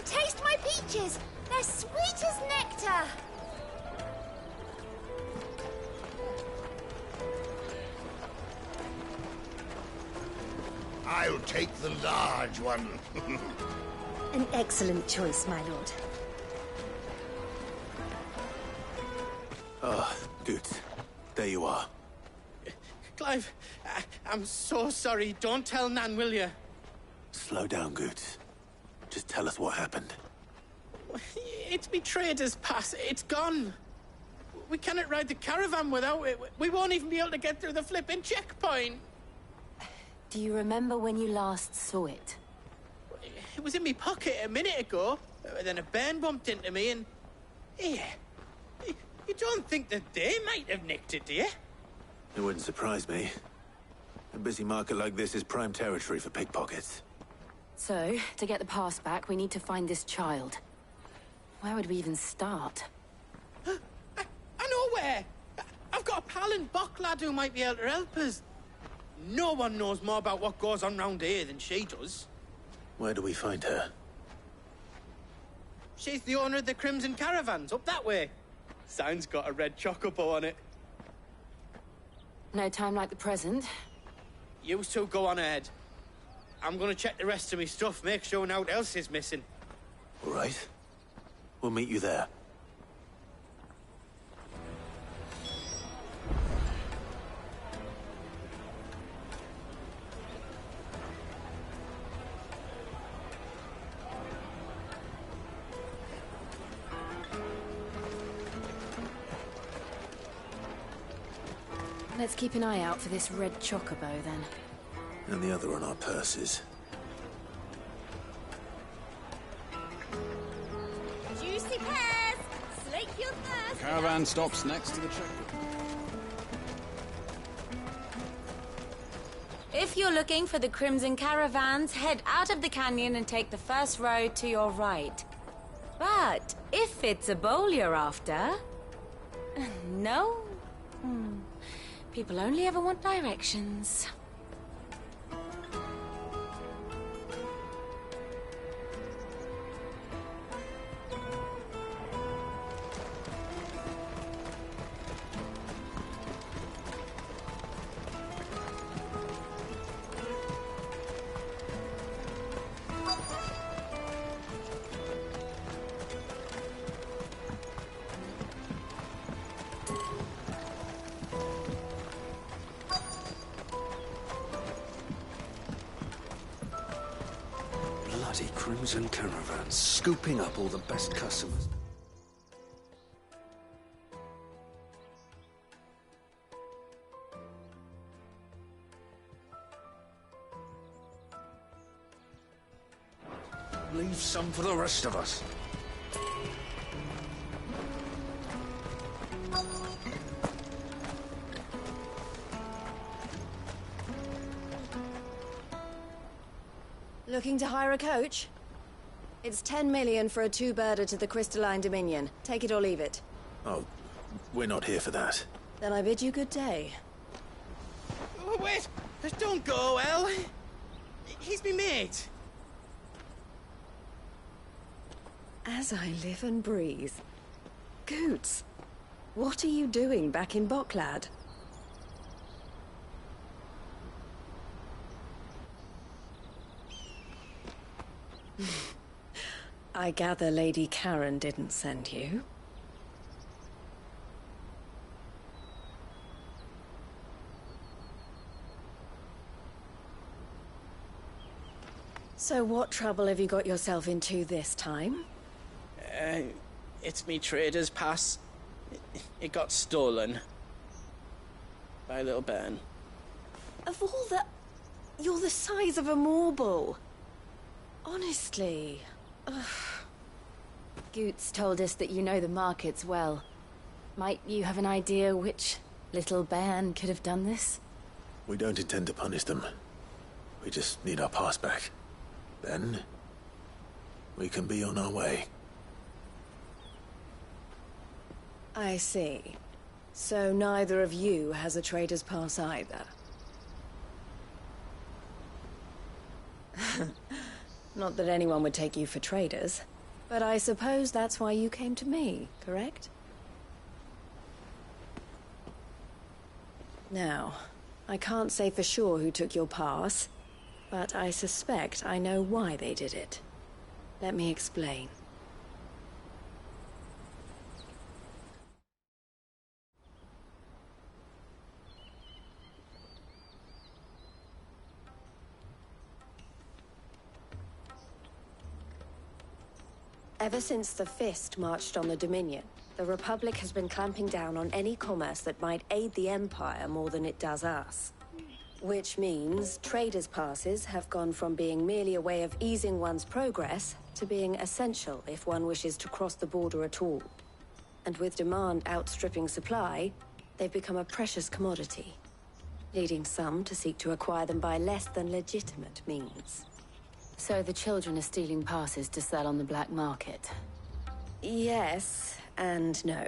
Taste my peaches! They're sweet as nectar! I'll take the large one. An excellent choice, my lord. Ah, Good. There you are. Clive, I'm so sorry. Don't tell Nan, will you? Slow down, Good. Just tell us what happened. It's me trader's pass. It's gone. We cannot ride the caravan without it. We won't even be able to get through the flipping checkpoint. Do you remember when you last saw it? It was in my pocket a minute ago. Then a bairn bumped into me and... Here. You don't think that they might have nicked it, do you? It wouldn't surprise me. A busy market like this is prime territory for pickpockets. So, to get the pass back, we need to find this child. Where would we even start? I know where! I've got a pal in Bocklad who might be able to help us. No one knows more about what goes on round here than she does. Where do we find her? She's the owner of the Crimson Caravans, up that way. Sign's got a red chocobo on it. No time like the present. You two go on ahead. I'm gonna check the rest of me stuff, make sure naught else is missing. All right. We'll meet you there. Let's keep an eye out for this red chocobo, then. And the other on our purses. Juicy pears! Slake your thirst! Caravan stops next to the checkpoint. If you're looking for the Crimson Caravans, head out of the canyon and take the first road to your right. But if it's a bowl you're after... No? People only ever want directions. Crimson Caravans, scooping up all the best customers. Leave some for the rest of us. Looking to hire a coach? It's 10 million for a two-birder to the Crystalline Dominion. Take it or leave it. Oh, we're not here for that. Then I bid you good day. Oh, wait! Don't go, El! He's me mate. As I live and breathe. Goots, what are you doing back in Boklad? I gather Lady Karen didn't send you. So what trouble have you got yourself into this time? It's me trader's pass. It got stolen. By little Ben. Of all the... You're the size of a marble. Honestly. Ugh. Goots told us that you know the markets well. Might you have an idea which little bairn could have done this? We don't intend to punish them. We just need our pass back. Then, we can be on our way. I see. So neither of you has a trader's pass either. Not that anyone would take you for traders, but I suppose that's why you came to me, correct? Now, I can't say for sure who took your pass, but I suspect I know why they did it. Let me explain. Ever since the Fist marched on the Dominion, the Republic has been clamping down on any commerce that might aid the Empire more than it does us. Which means traders' passes have gone from being merely a way of easing one's progress to being essential if one wishes to cross the border at all. And with demand outstripping supply, they've become a precious commodity, leading some to seek to acquire them by less than legitimate means. So the children are stealing passes to sell on the black market? Yes, and no.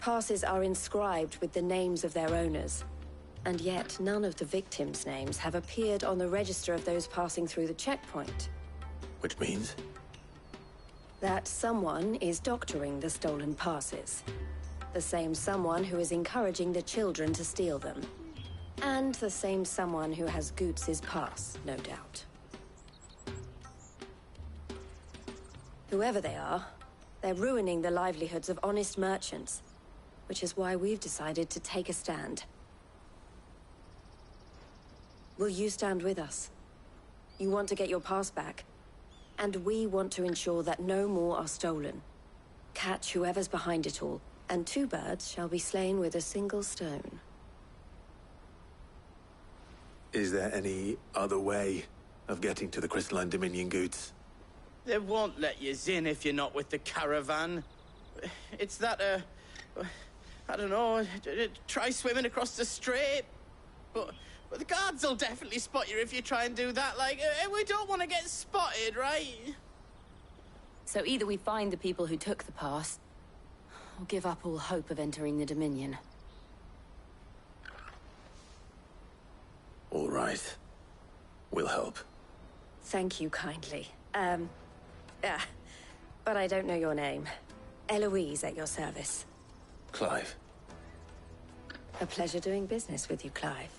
Passes are inscribed with the names of their owners, and yet none of the victims' names have appeared on the register of those passing through the checkpoint. Which means? That someone is doctoring the stolen passes. The same someone who is encouraging the children to steal them. And the same someone who has Goots' pass, no doubt. Whoever they are, they're ruining the livelihoods of honest merchants, which is why we've decided to take a stand. Will you stand with us? You want to get your pass back, and we want to ensure that no more are stolen. Catch whoever's behind it all, and two birds shall be slain with a single stone. Is there any other way of getting to the Crystalline Dominion, Goots? They won't let you in if you're not with the caravan. It's that, I don't know, try swimming across the strait. But the guards will definitely spot you if you try and do that. Like, we don't want to get spotted, right? So either we find the people who took the pass, or give up all hope of entering the Dominion. All right. We'll help. Thank you kindly. But I don't know your name. Eloise at your service. Clive. A pleasure doing business with you, Clive.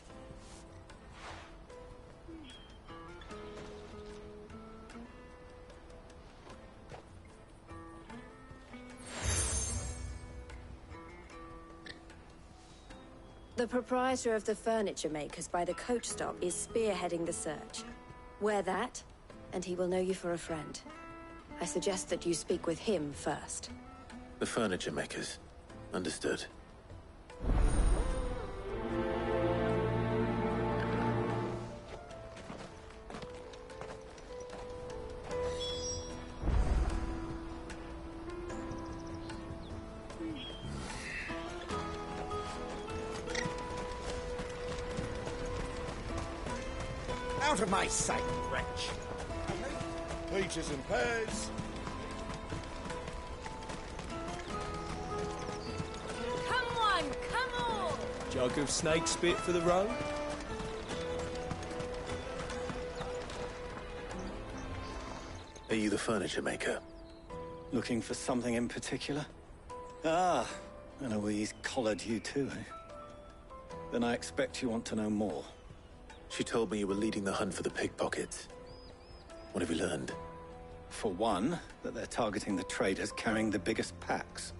The proprietor of the furniture makers by the coach stop is spearheading the search. Where that, and he will know you for a friend. I suggest that you speak with him first. The furniture makers. Understood. Out of my sight, wretch! Peaches and pears. Come on, come on! Jug of snake spit for the road? Are you the furniture maker? Looking for something in particular? Ah, Eloise collared you too, eh? Then I expect you want to know more. She told me you were leading the hunt for the pickpockets. What have you learned? For one, that they're targeting the traders carrying the biggest packs.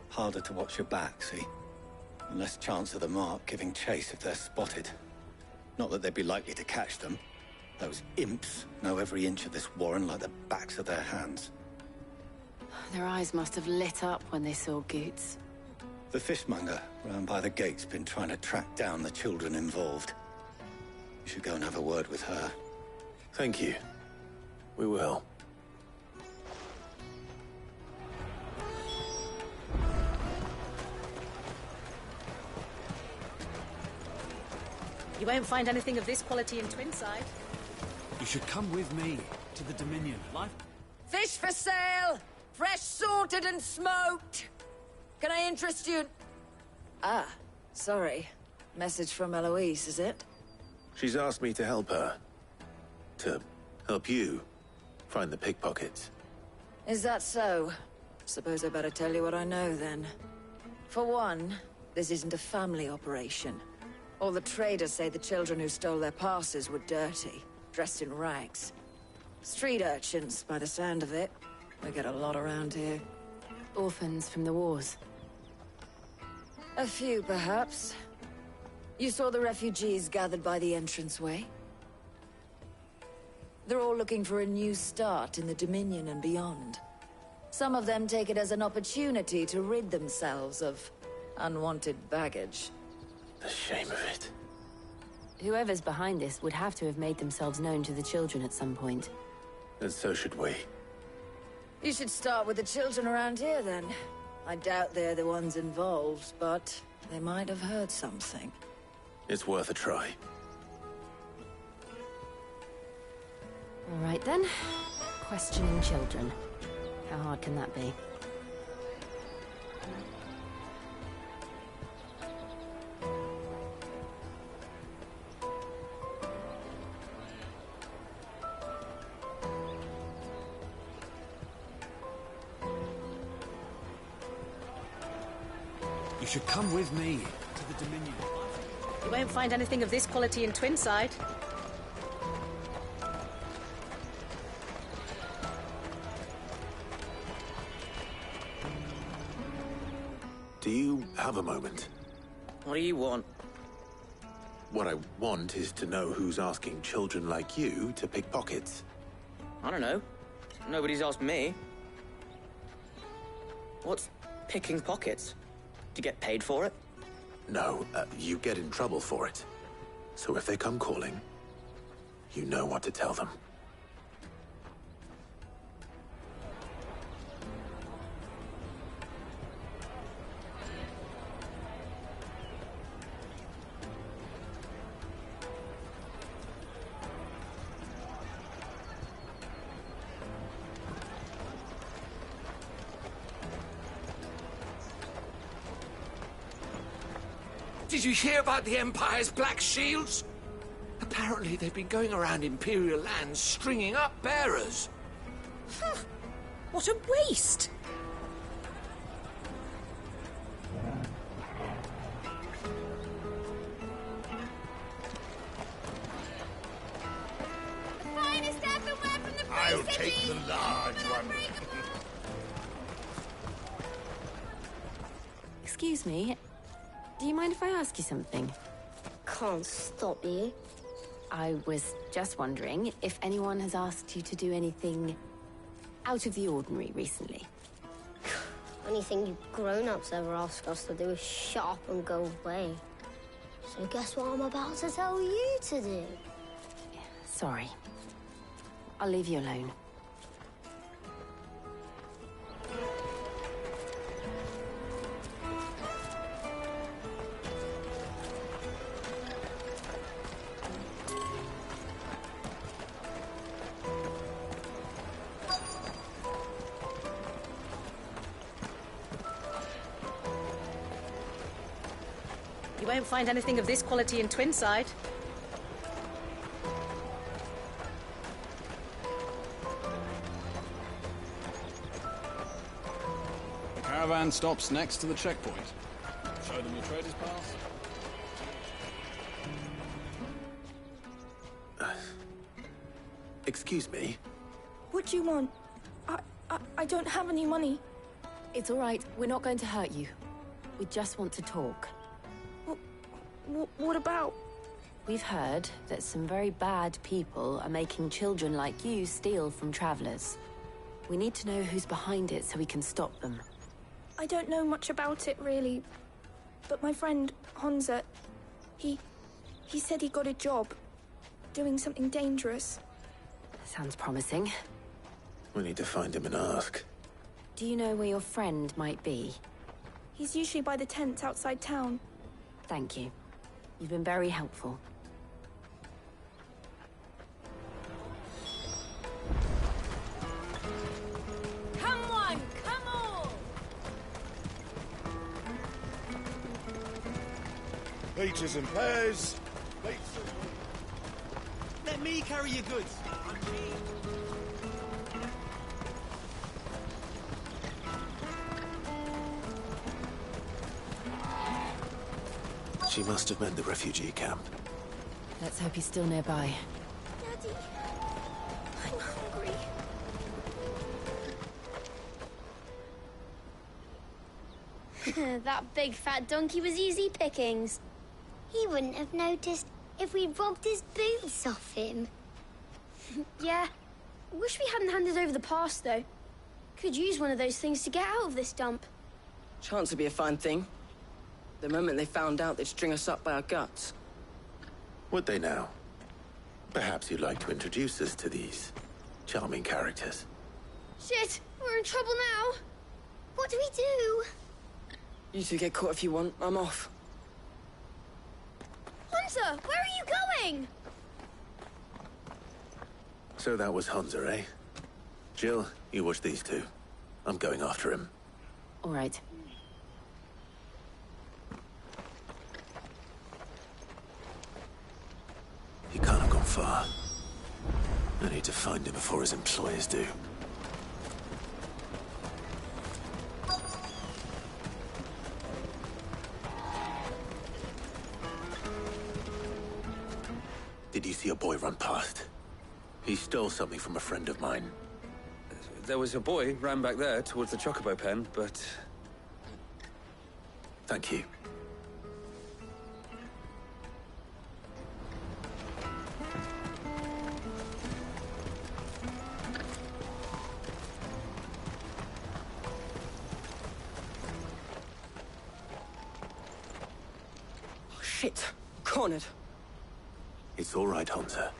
Harder to watch your back, see? And less chance of the mark giving chase if they're spotted. Not that they'd be likely to catch them. Those imps know every inch of this warren like the backs of their hands. Their eyes must have lit up when they saw Goots. The fishmonger round by the gate's been trying to track down the children involved. You should go and have a word with her. Thank you. We will. You won't find anything of this quality in Twinside. You should come with me to the Dominion. Fish for sale! Fresh sorted and smoked! Can I interest you? Ah, sorry. Message from Eloise, is it? She's asked me to help her. To help you find the pickpockets. Is that so? Suppose I better tell you what I know, then. For one, this isn't a family operation. All the traders say the children who stole their passes were dirty, dressed in rags. Street urchins, by the sound of it. We get a lot around here. Orphans from the wars. A few, perhaps. You saw the refugees gathered by the entranceway? They're all looking for a new start in the Dominion and beyond. Some of them take it as an opportunity to rid themselves of unwanted baggage. The shame of it. Whoever's behind this would have to have made themselves known to the children at some point. And so should we. You should start with the children around here, then. I doubt they're the ones involved, but they might have heard something. It's worth a try. All right, then. Questioning children. How hard can that be? You should come with me to the Dominion. You won't find anything of this quality in Twinside. Do you have a moment? What do you want? What I want is to know who's asking children like you to pick pockets. I don't know. Nobody's asked me. What's picking pockets? Do you get paid for it? No, you get in trouble for it. So if they come calling, you know what to tell them. Did you hear about the Empire's Black Shields? Apparently they've been going around Imperial lands stringing up bearers. What a waste! The finest earthenware from the Free I'll City. take the large one. Excuse me. Do you mind if I ask you something? Can't stop you. I was just wondering if anyone has asked you to do anything out of the ordinary recently. Anything you grown-ups ever ask us to do is shut up and go away. So guess what I'm about to tell you to do? Sorry. I'll leave you alone. You won't find anything of this quality in Twinside. The caravan stops next to the checkpoint. Show them your trader's pass. Excuse me? What do you want? I don't have any money. It's all right. We're not going to hurt you. We just want to talk. What about? We've heard that some very bad people are making children like you steal from travelers. We need to know who's behind it so we can stop them. I don't know much about it, really. But my friend, Honza, he said he got a job doing something dangerous. Sounds promising. We need to find him and ask. Do you know where your friend might be? He's usually by the tents outside town. Thank you. You've been very helpful. Come on, come on! Peaches and pears. Let me carry your goods. She must have meant the refugee camp. Let's hope he's still nearby. Daddy, I'm hungry. That big fat donkey was easy pickings. He wouldn't have noticed if we'd robbed his boots off him. Yeah. Wish we hadn't handed over the pass, though. Could use one of those things to get out of this dump. Chance would be a fine thing. The moment they found out, they'd string us up by our guts. Would they now? Perhaps you'd like to introduce us to these charming characters. Shit, we're in trouble now. What do we do? You two get caught if you want. I'm off. Hunter, where are you going? So that was Hunter, eh? Jill, you watch these two. I'm going after him. All right. He can't have gone far. I need to find him before his employers do. Did you see a boy run past? He stole something from a friend of mine. There was a boy ran back there towards the Chocobo pen, but... Thank you. Oh, shit. Cornered. It's all right, Hunter.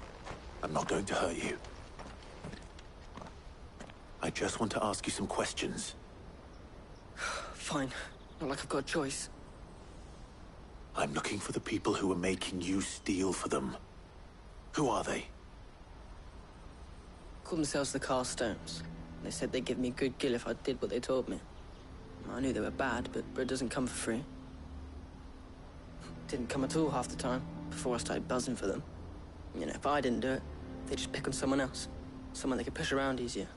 I'm not going to hurt you. I just want to ask you some questions. Fine. Not like I've got a choice. I'm looking for the people who are making you steal for them. Who are they? Called themselves the Carstones. They said they'd give me good gill if I did what they told me. I knew they were bad, but bread doesn't come for free. Didn't come at all half the time, before I started buzzing for them. You know, if I didn't do it, they'd just pick on someone else. Someone they could push around easier.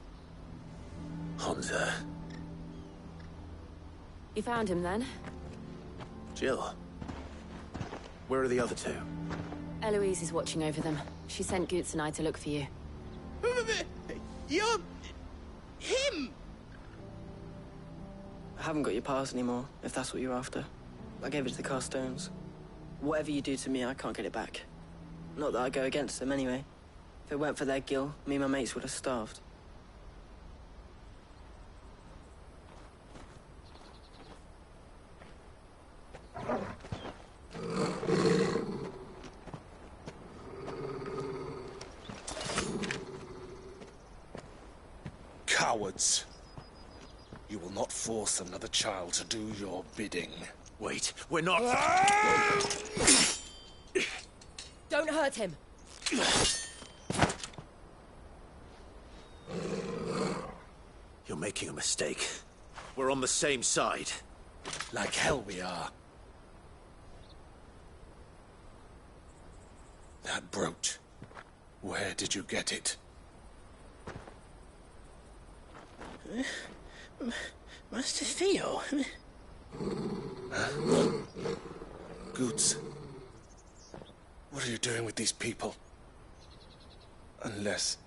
Hunter. You found him, then? Jill. Where are the other two? Eloise is watching over them. She sent Goots and I to look for you. You're... him! I haven't got your pass anymore, if that's what you're after. I gave it to the Carstones. Whatever you do to me, I can't get it back. Not that I go against them anyway. If it weren't for their gil, me and my mates would have starved. Cowards. You will not force another child to do your bidding. Wait, we're not... Don't hurt him. You're making a mistake. We're on the same side. Like hell we are. That brooch. Where did you get it? Master Theo? Goods. What are you doing with these people? Unless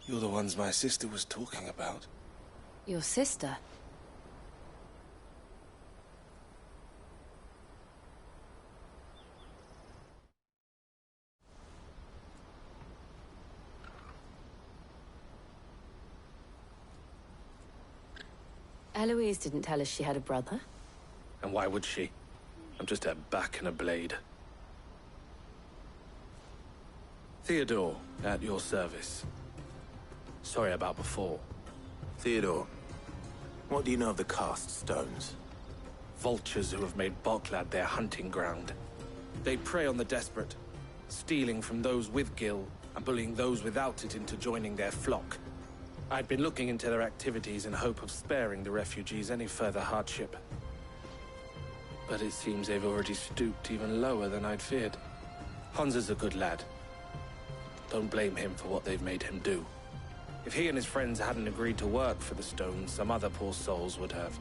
you're the ones my sister was talking about. Your sister? Eloise didn't tell us she had a brother. And why would she? I'm just a back and a blade. Theodore, at your service. Sorry about before. Theodore, what do you know of the cast stones? Vultures who have made Boklad their hunting ground. They prey on the desperate, stealing from those with gil and bullying those without it into joining their flock. I'd been looking into their activities in hope of sparing the refugees any further hardship. But it seems they've already stooped even lower than I'd feared. Hunza's a good lad. Don't blame him for what they've made him do. If he and his friends hadn't agreed to work for the stones, some other poor souls would have.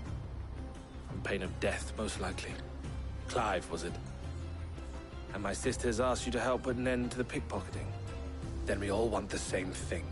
On pain of death, most likely. Clive, was it? And my sisters asked you to help put an end to the pickpocketing. Then we all want the same thing.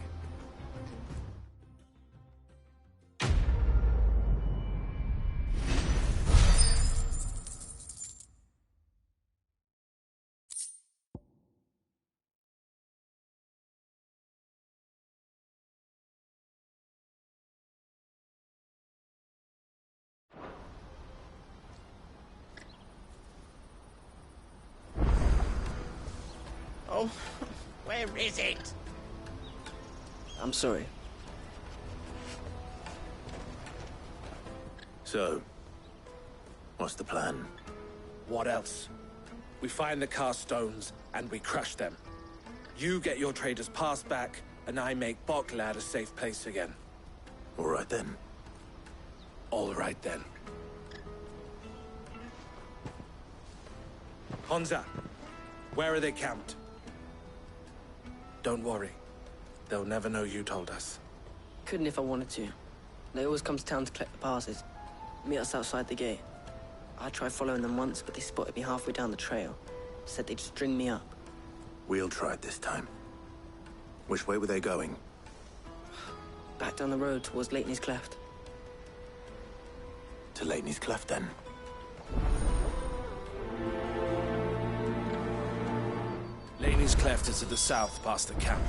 Oh, where is it? I'm sorry. So, what's the plan? What else? We find the cast stones and we crush them. You get your trader's pass back, and I make Boklad a safe place again. All right then. All right then. Hunza, where are they camped? Don't worry. They'll never know you told us. Couldn't if I wanted to. They always come to town to collect the passes. Meet us outside the gate. I tried following them once, but they spotted me halfway down the trail. Said they'd string me up. We'll try it this time. Which way were they going? Back down the road towards Leitney's Cleft. To Leitney's Cleft, then. Laney's Cleft is to the south, past the camp.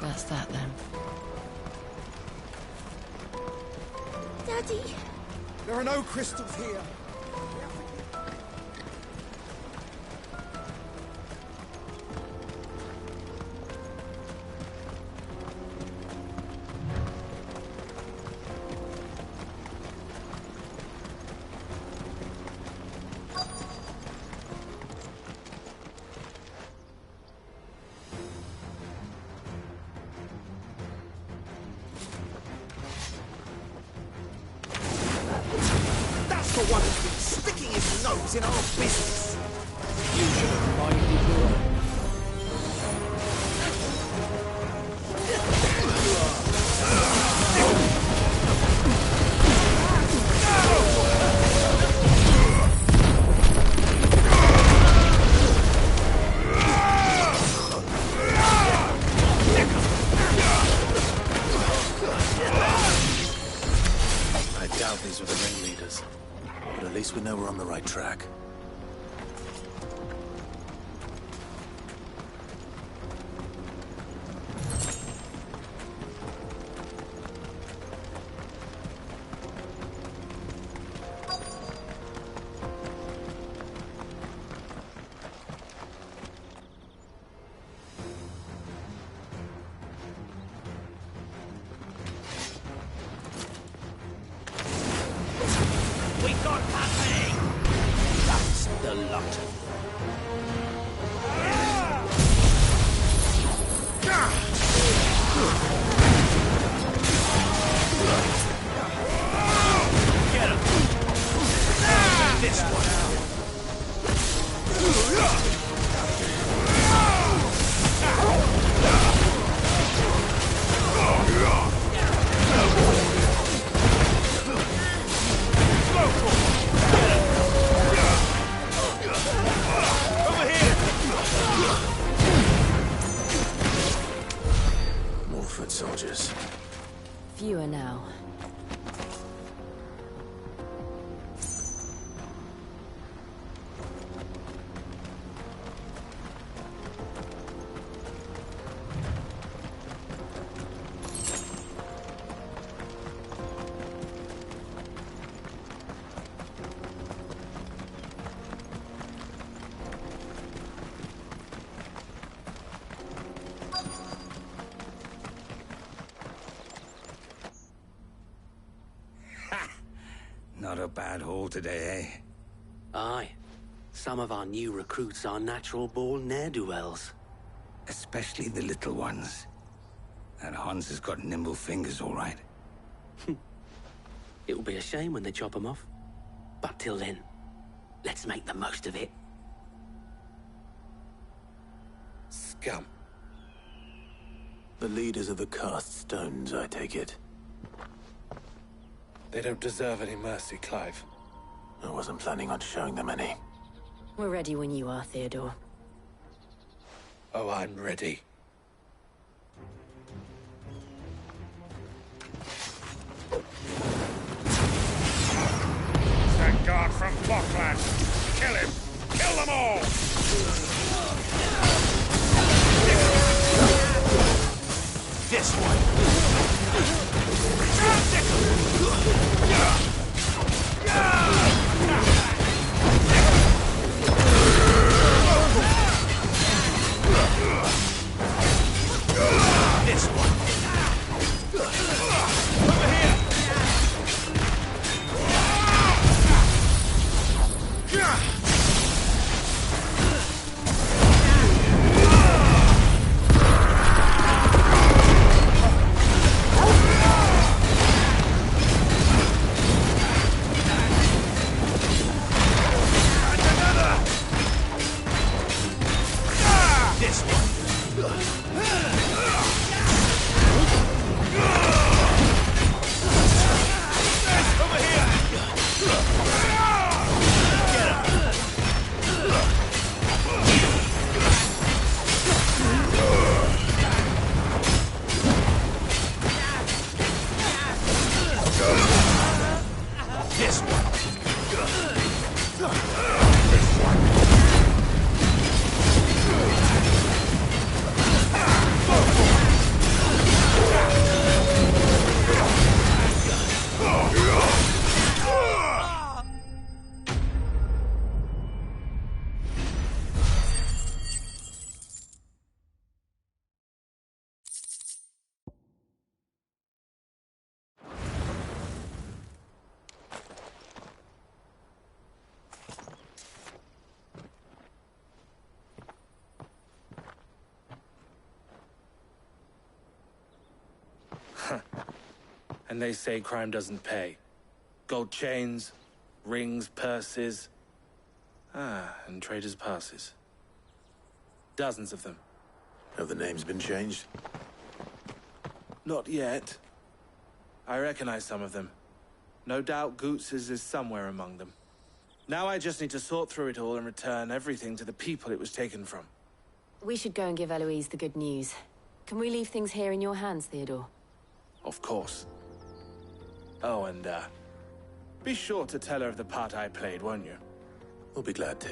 That's that, then. Daddy! There are no crystals here. For one who's been sticking his nose in our business. You should have minded your own. know we're on the right track. We got company! That's the lot of them. Get him! This one. More foot soldiers. Fewer now. Not a bad haul today, eh? Aye. Some of our new recruits are natural-born ne'er-do-wells. Especially the little ones. That Hans has got nimble fingers, all right. It'll be a shame when they chop them off. But till then, let's make the most of it. Scum. The leaders of the cast stones, I take it. They don't deserve any mercy, Clive. I wasn't planning on showing them any. We're ready when you are, Theodore. Oh, I'm ready. That guard from Blockland! Kill him! Kill them all! This one. This one. Over here. This one. Over here. Get him. This one. And they say crime doesn't pay. Gold chains, rings, purses. And traders' passes. Dozens of them. Have the names been changed? Not yet. I recognize some of them. No doubt Goots's is somewhere among them. Now I just need to sort through it all and return everything to the people it was taken from. We should go and give Eloise the good news. Can we leave things here in your hands, Theodore? Of course. Oh, and, Be sure to tell her of the part I played, won't you? We'll be glad to.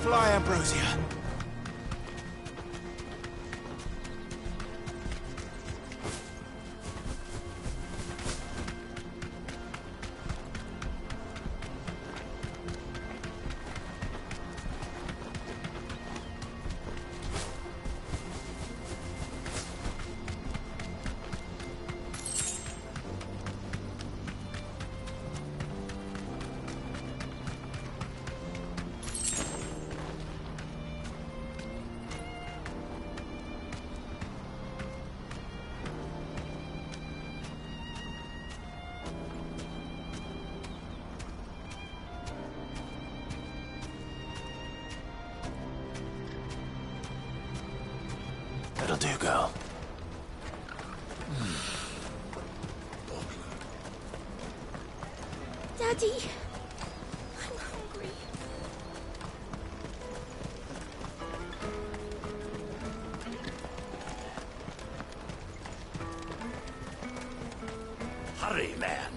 Fly, Ambrosia. That'll do, girl. Daddy, I'm hungry. Hurry, man.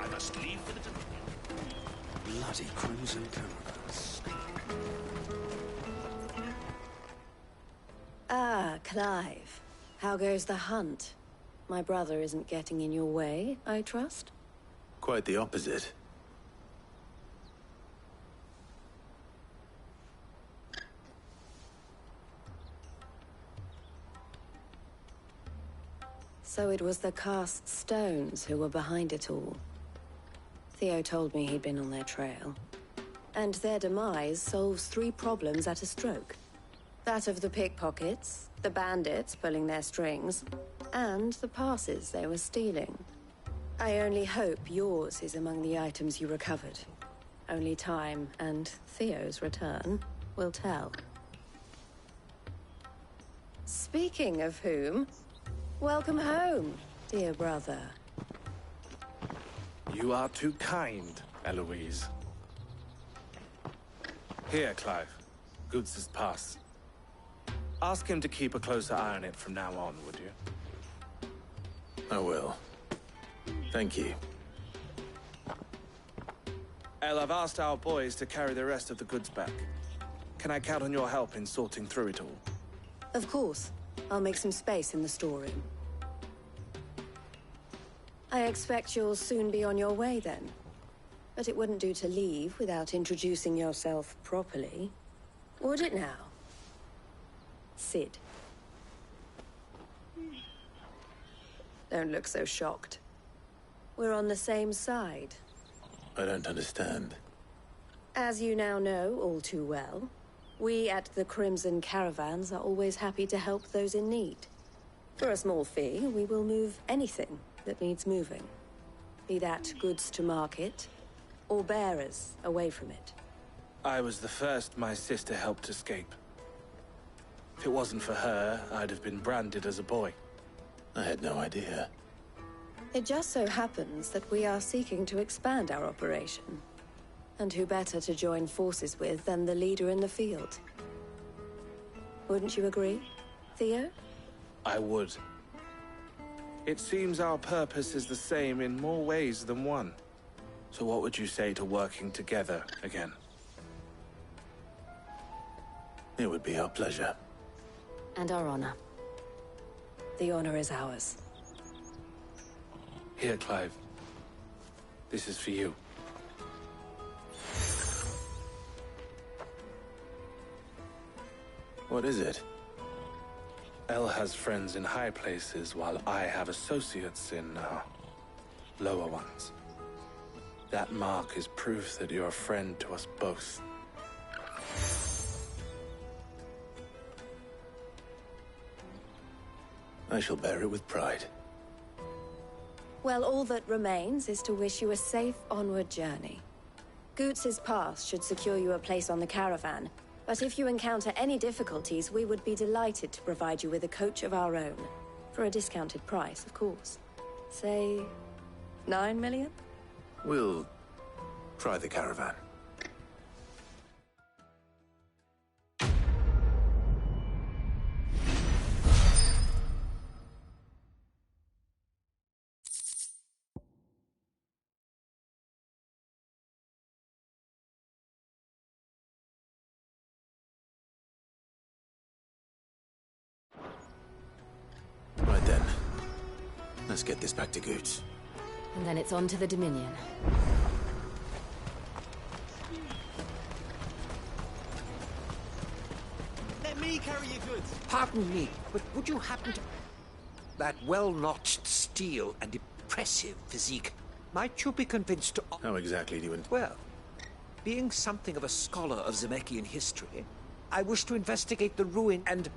I must leave for the Dominion. Bloody crimson caravans. Ah, Clive. How goes the hunt? My brother isn't getting in your way, I trust? Quite the opposite. So it was the cast stones who were behind it all. Theo told me he'd been on their trail. And their demise solves 3 problems at a stroke. That of the pickpockets, the bandits pulling their strings, and the passes they were stealing. I only hope yours is among the items you recovered. Only time and Theo's return will tell. Speaking of whom, welcome home, dear brother. You are too kind, Eloise. Here, Clive. Goods' pass. Ask him to keep a closer eye on it from now on, would you? I will. Thank you. El, I've asked our boys to carry the rest of the goods back. Can I count on your help in sorting through it all? Of course. I'll make some space in the storeroom. I expect you'll soon be on your way then. But it wouldn't do to leave without introducing yourself properly. Would it now? Sid. Don't look so shocked. We're on the same side. I don't understand. As you now know all too well, we at the Crimson Caravans are always happy to help those in need. For a small fee, we will move anything that needs moving. Be that goods to market, or bearers away from it. I was the first my sister helped escape. If it wasn't for her, I'd have been branded as a boy. I had no idea. It just so happens that we are seeking to expand our operation. And who better to join forces with than the leader in the field? Wouldn't you agree, Theo? I would. It seems our purpose is the same in more ways than one. So what would you say to working together again? It would be our pleasure. And our honor. The honor is ours. Here, Clive. This is for you. What is it? El has friends in high places, while I have associates in, lower ones. That mark is proof that you're a friend to us both. I shall bear it with pride. Well, all that remains is to wish you a safe onward journey. Goots' pass should secure you a place on the caravan, but if you encounter any difficulties, we would be delighted to provide you with a coach of our own. For a discounted price, of course. Say, 9 million? We'll try the caravan. Right then. Let's get this back to Goots. And then it's on to the Dominion. Let me carry your goods. Pardon me, but would you happen to... That well-notched steel and impressive physique, might you be convinced to... How exactly do you... Well, being something of a scholar of Zemeckis history, I wish to investigate the ruin, and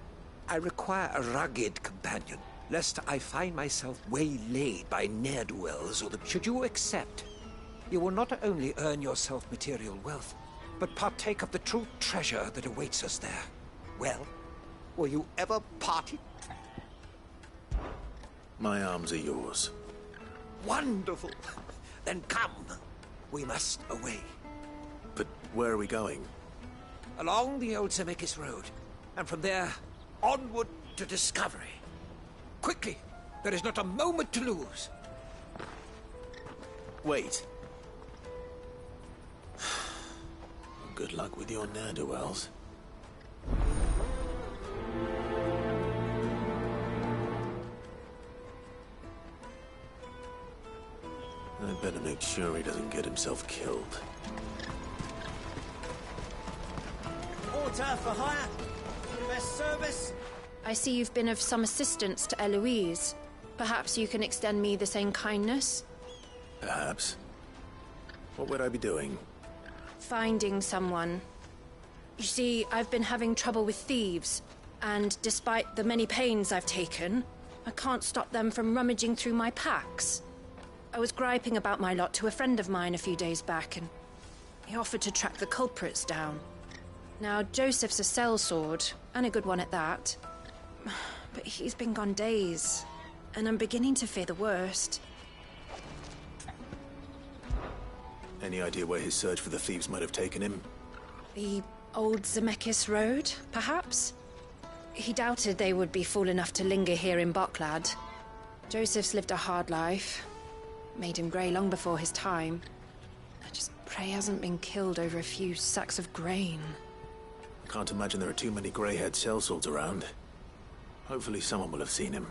I require a rugged companion, lest I find myself waylaid by ne'er-do-wells or the... Should you accept, you will not only earn yourself material wealth, but partake of the true treasure that awaits us there. Well, were you ever party? My arms are yours. Wonderful. Then come. We must away. But where are we going? Along the old Zemeckis Road, and from there, onward to discovery. Quickly! There is not a moment to lose. Wait. Good luck with your ne'er-do-wells. I'd better make sure he doesn't get himself killed. Order for hire. Best service. I see you've been of some assistance to Eloise. Perhaps you can extend me the same kindness? Perhaps. What would I be doing? Finding someone. You see, I've been having trouble with thieves, and despite the many pains I've taken, I can't stop them from rummaging through my packs. I was griping about my lot to a friend of mine a few days back, and he offered to track the culprits down. Now, Joseph's a sellsword, and a good one at that. But he's been gone days, and I'm beginning to fear the worst. Any idea where his search for the thieves might have taken him? The old Zemeckis Road, perhaps? He doubted they would be fool enough to linger here in Boklad. Joseph's lived a hard life. Made him grey long before his time. I just pray he hasn't been killed over a few sacks of grain. Can't imagine there are too many grey-haired sellswords around. Hopefully someone will have seen him.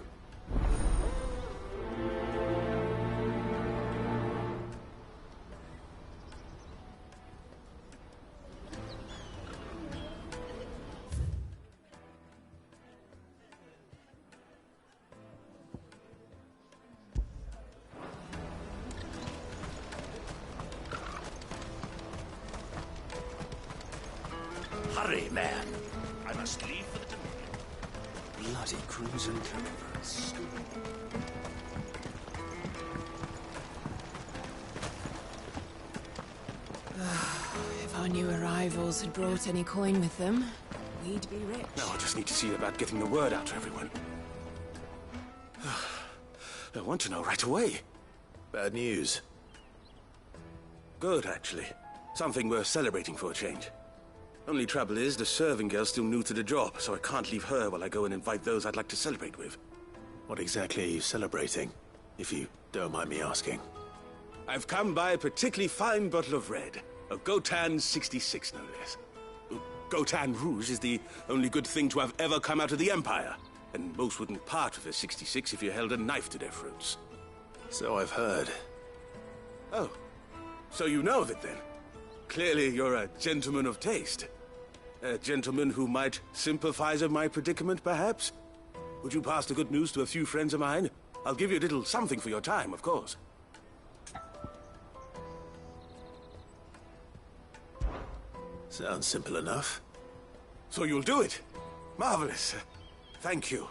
Hurry, man. I must leave for the Dominion. Bloody crimson caravans. If our new arrivals had brought any coin with them, we'd be rich. Now I just need to see about getting the word out to everyone. I want to know right away. Bad news. Good, actually. Something worth celebrating for a change. Only trouble is, the serving girl's still new to the job, so I can't leave her while I go and invite those I'd like to celebrate with. What exactly are you celebrating, if you don't mind me asking? I've come by a particularly fine bottle of red. Of Gotan 66, no less. Gotan Rouge is the only good thing to have ever come out of the Empire. And most wouldn't part with a 66 if you held a knife to their throats. So I've heard. Oh, so you know of it then? Clearly you're a gentleman of taste. A gentleman who might sympathize with my predicament, perhaps? Would you pass the good news to a few friends of mine? I'll give you a little something for your time, of course. Sounds simple enough. So you'll do it? Marvelous. Thank you.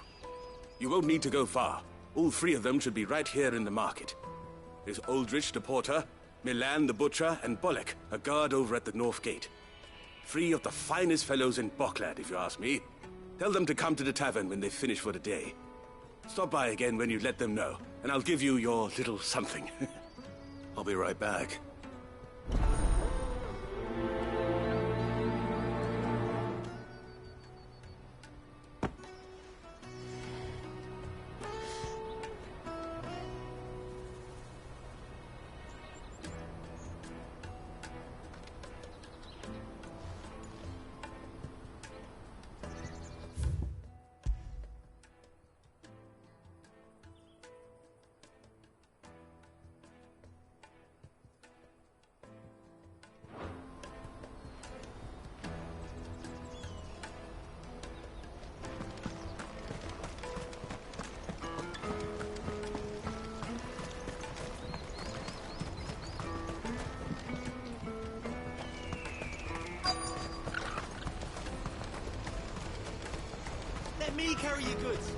You won't need to go far. All three of them should be right here in the market. There's Aldrich the porter, Milan the butcher, and Bolek, a guard over at the north gate. Three of the finest fellows in Boklad, if you ask me. Tell them to come to the tavern when they've finished for the day. Stop by again when you let them know, and I'll give you your little something. I'll be right back. Let me carry your goods.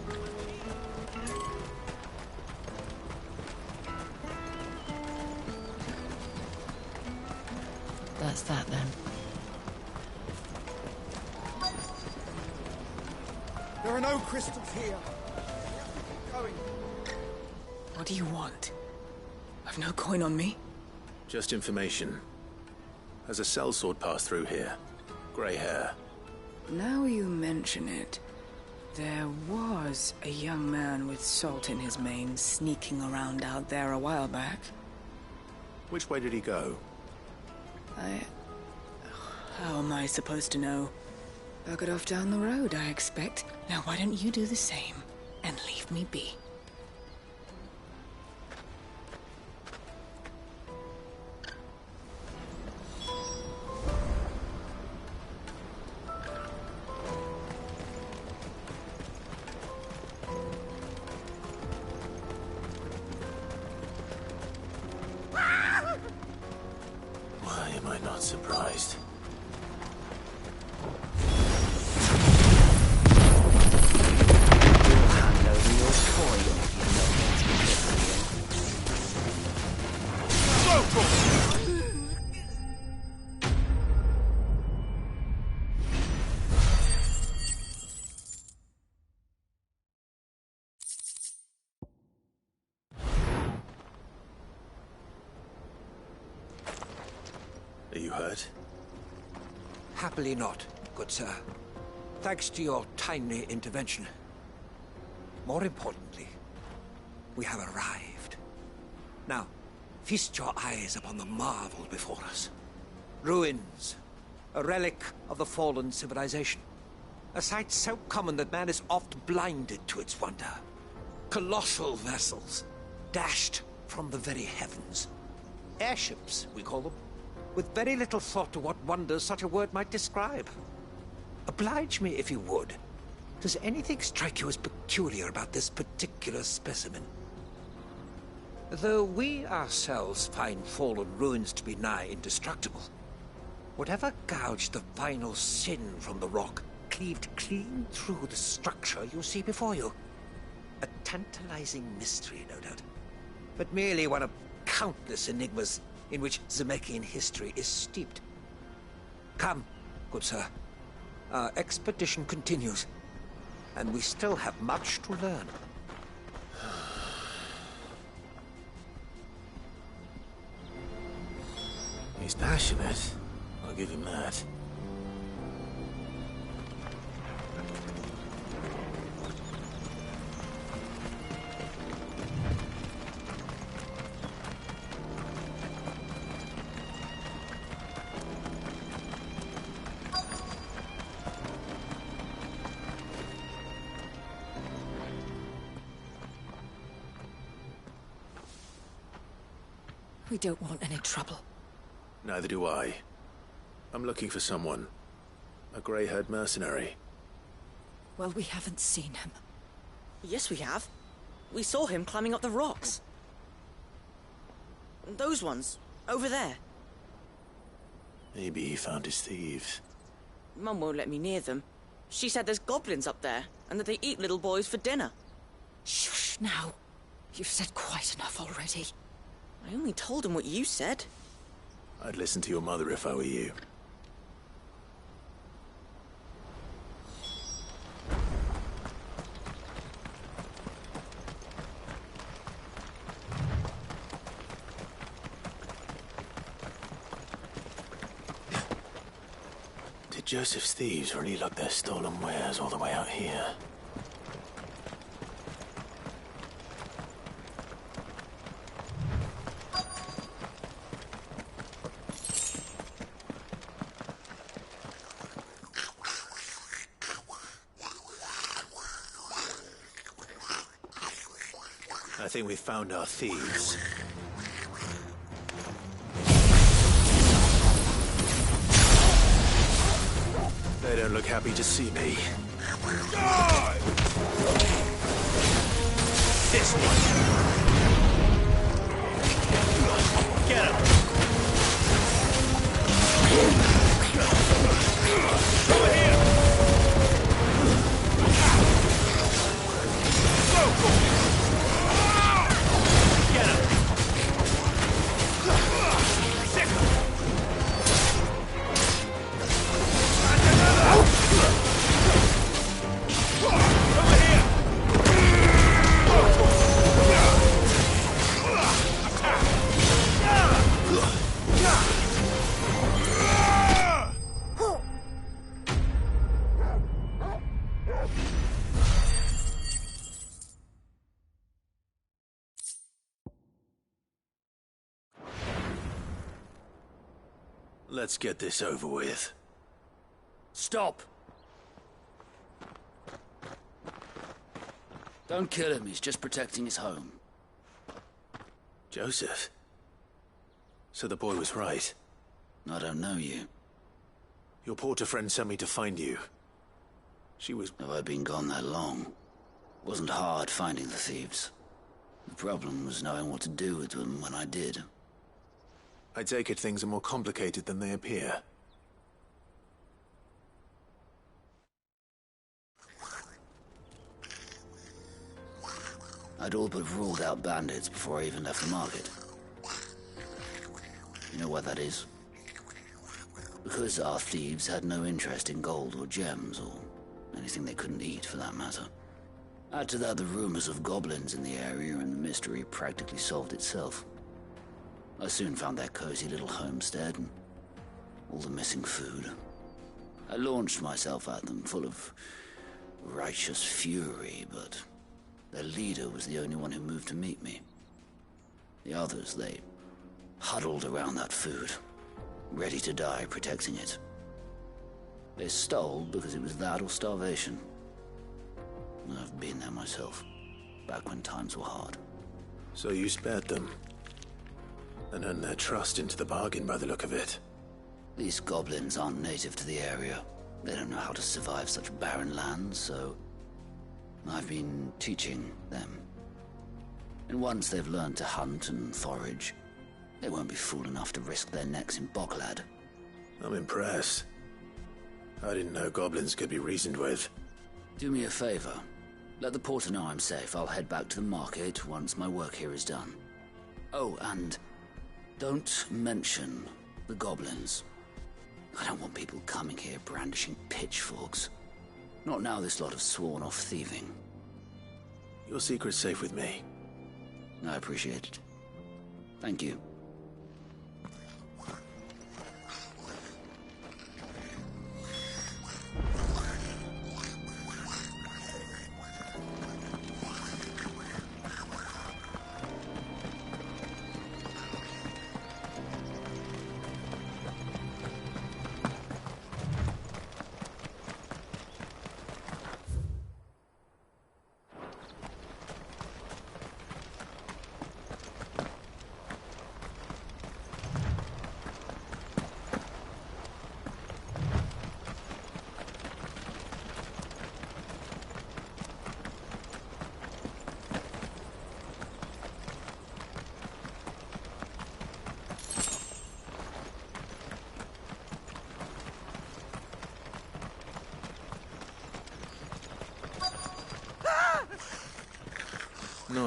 That's that then. There are no crystals here. Going. What do you want? I've no coin on me. Just information. Has a sellsword passed through here? Grey hair. Now you mention it, there was a young man with salt in his mane sneaking around out there a while back. Which way did he go? How am I supposed to know? Buggered off down the road, I expect. Now why don't you do the same and leave me be? Why am I not surprised? Are you hurt? Happily not, good sir. Thanks to your timely intervention. More importantly, we have arrived. Now, feast your eyes upon the marvel before us. Ruins, a relic of the fallen civilization. A sight so common that man is oft blinded to its wonder. Colossal vessels, dashed from the very heavens. Airships, we call them, with very little thought to what wonders such a word might describe. Oblige me if you would. Does anything strike you as peculiar about this particular specimen? Though we ourselves find fallen ruins to be nigh indestructible, whatever gouged the final sin from the rock cleaved clean through the structure you see before you. A tantalizing mystery, no doubt, but merely one of countless enigmas in which Zemeckis history is steeped. Come, good sir. Our expedition continues, and we still have much to learn. He's passionate. I'll give him that. We don't want any trouble. Neither do I. I'm looking for someone. A grey-haired mercenary. Well, we haven't seen him. Yes, we have. We saw him climbing up the rocks. Those ones, over there. Maybe he found his thieves. Mum won't let me near them. She said there's goblins up there, and that they eat little boys for dinner. Shush now. You've said quite enough already. I only told him what you said. I'd listen to your mother if I were you. Did Joseph's thieves really lug their stolen wares all the way out here? I think we found our thieves. They don't look happy to see me. Die! This one. Get him! Over here! Go! Get him! Sick him! Over here! Let's get this over with. Stop! Don't kill him, he's just protecting his home. Joseph? So the boy was right. I don't know you. Your porter friend sent me to find you. She was... Have I been gone that long? Wasn't hard finding the thieves. The problem was knowing what to do with them when I did. I take it things are more complicated than they appear. I'd all but ruled out bandits before I even left the market. You know why that is? Because our thieves had no interest in gold or gems, or anything they couldn't eat for that matter. Add to that the rumors of goblins in the area, and the mystery practically solved itself. I soon found their cozy little homestead, and all the missing food. I launched myself at them, full of righteous fury, but their leader was the only one who moved to meet me. The others, they huddled around that food, ready to die protecting it. They stole because it was that or starvation. I've been there myself, back when times were hard. So you spared them? And earned their trust into the bargain by the look of it. These goblins aren't native to the area. They don't know how to survive such barren lands, so I've been teaching them. And once they've learned to hunt and forage, they won't be fool enough to risk their necks in Boklad. I'm impressed. I didn't know goblins could be reasoned with. Do me a favor. Let the porter know I'm safe. I'll head back to the market once my work here is done. Oh, and don't mention the goblins. I don't want people coming here brandishing pitchforks. Not now this lot have sworn off thieving. Your secret's safe with me. I appreciate it. Thank you.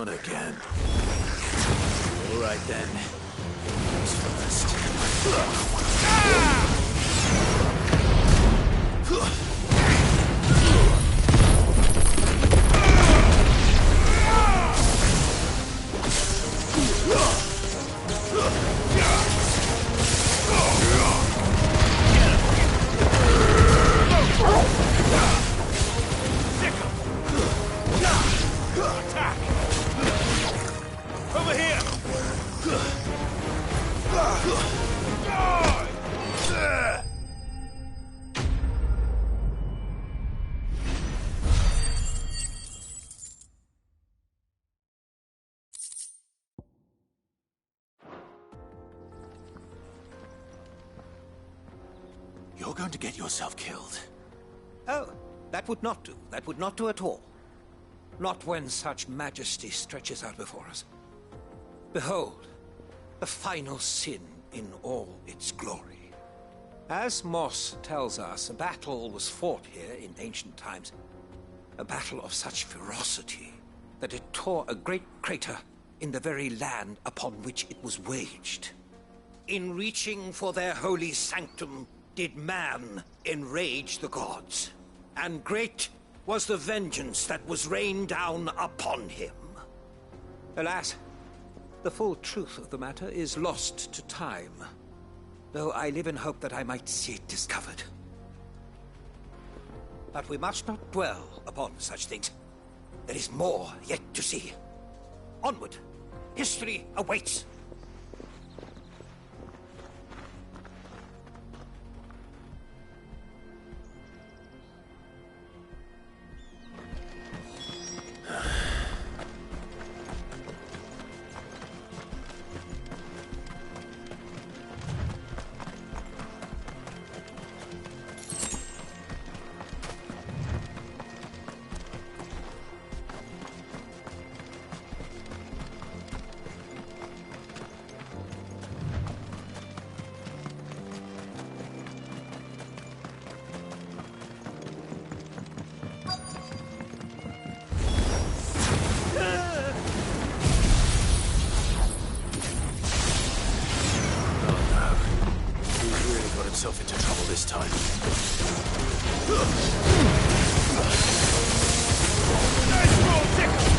Not again. All right then. Who's first? Over here! You're going to get yourself killed. Oh, that would not do. That would not do at all. Not when such majesty stretches out before us. Behold, the final sin in all its glory. As Moss tells us, a battle was fought here in ancient times. A battle of such ferocity that it tore a great crater in the very land upon which it was waged. In reaching for their holy sanctum, did man enrage the gods, and great was the vengeance that was rained down upon him. Alas, the full truth of the matter is lost to time, though I live in hope that I might see it discovered. But we must not dwell upon such things. There is more yet to see. Onward! History awaits! Into trouble this time. Nice roll, Tickle!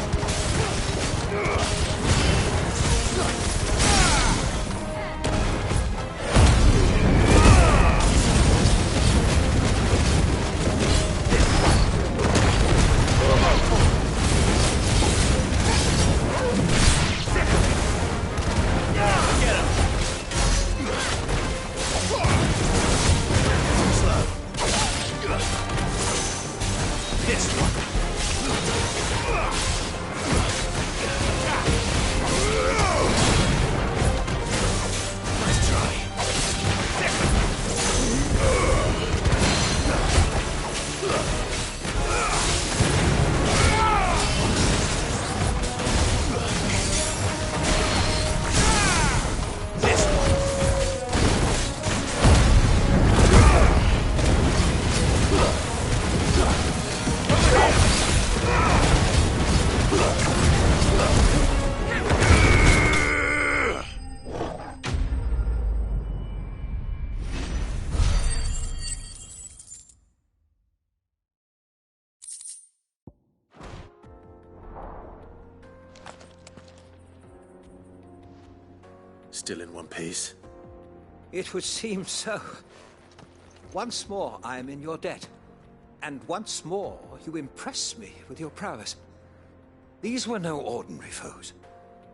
Still in one piece? It would seem so. Once more I am in your debt. And once more you impress me with your prowess. These were no ordinary foes,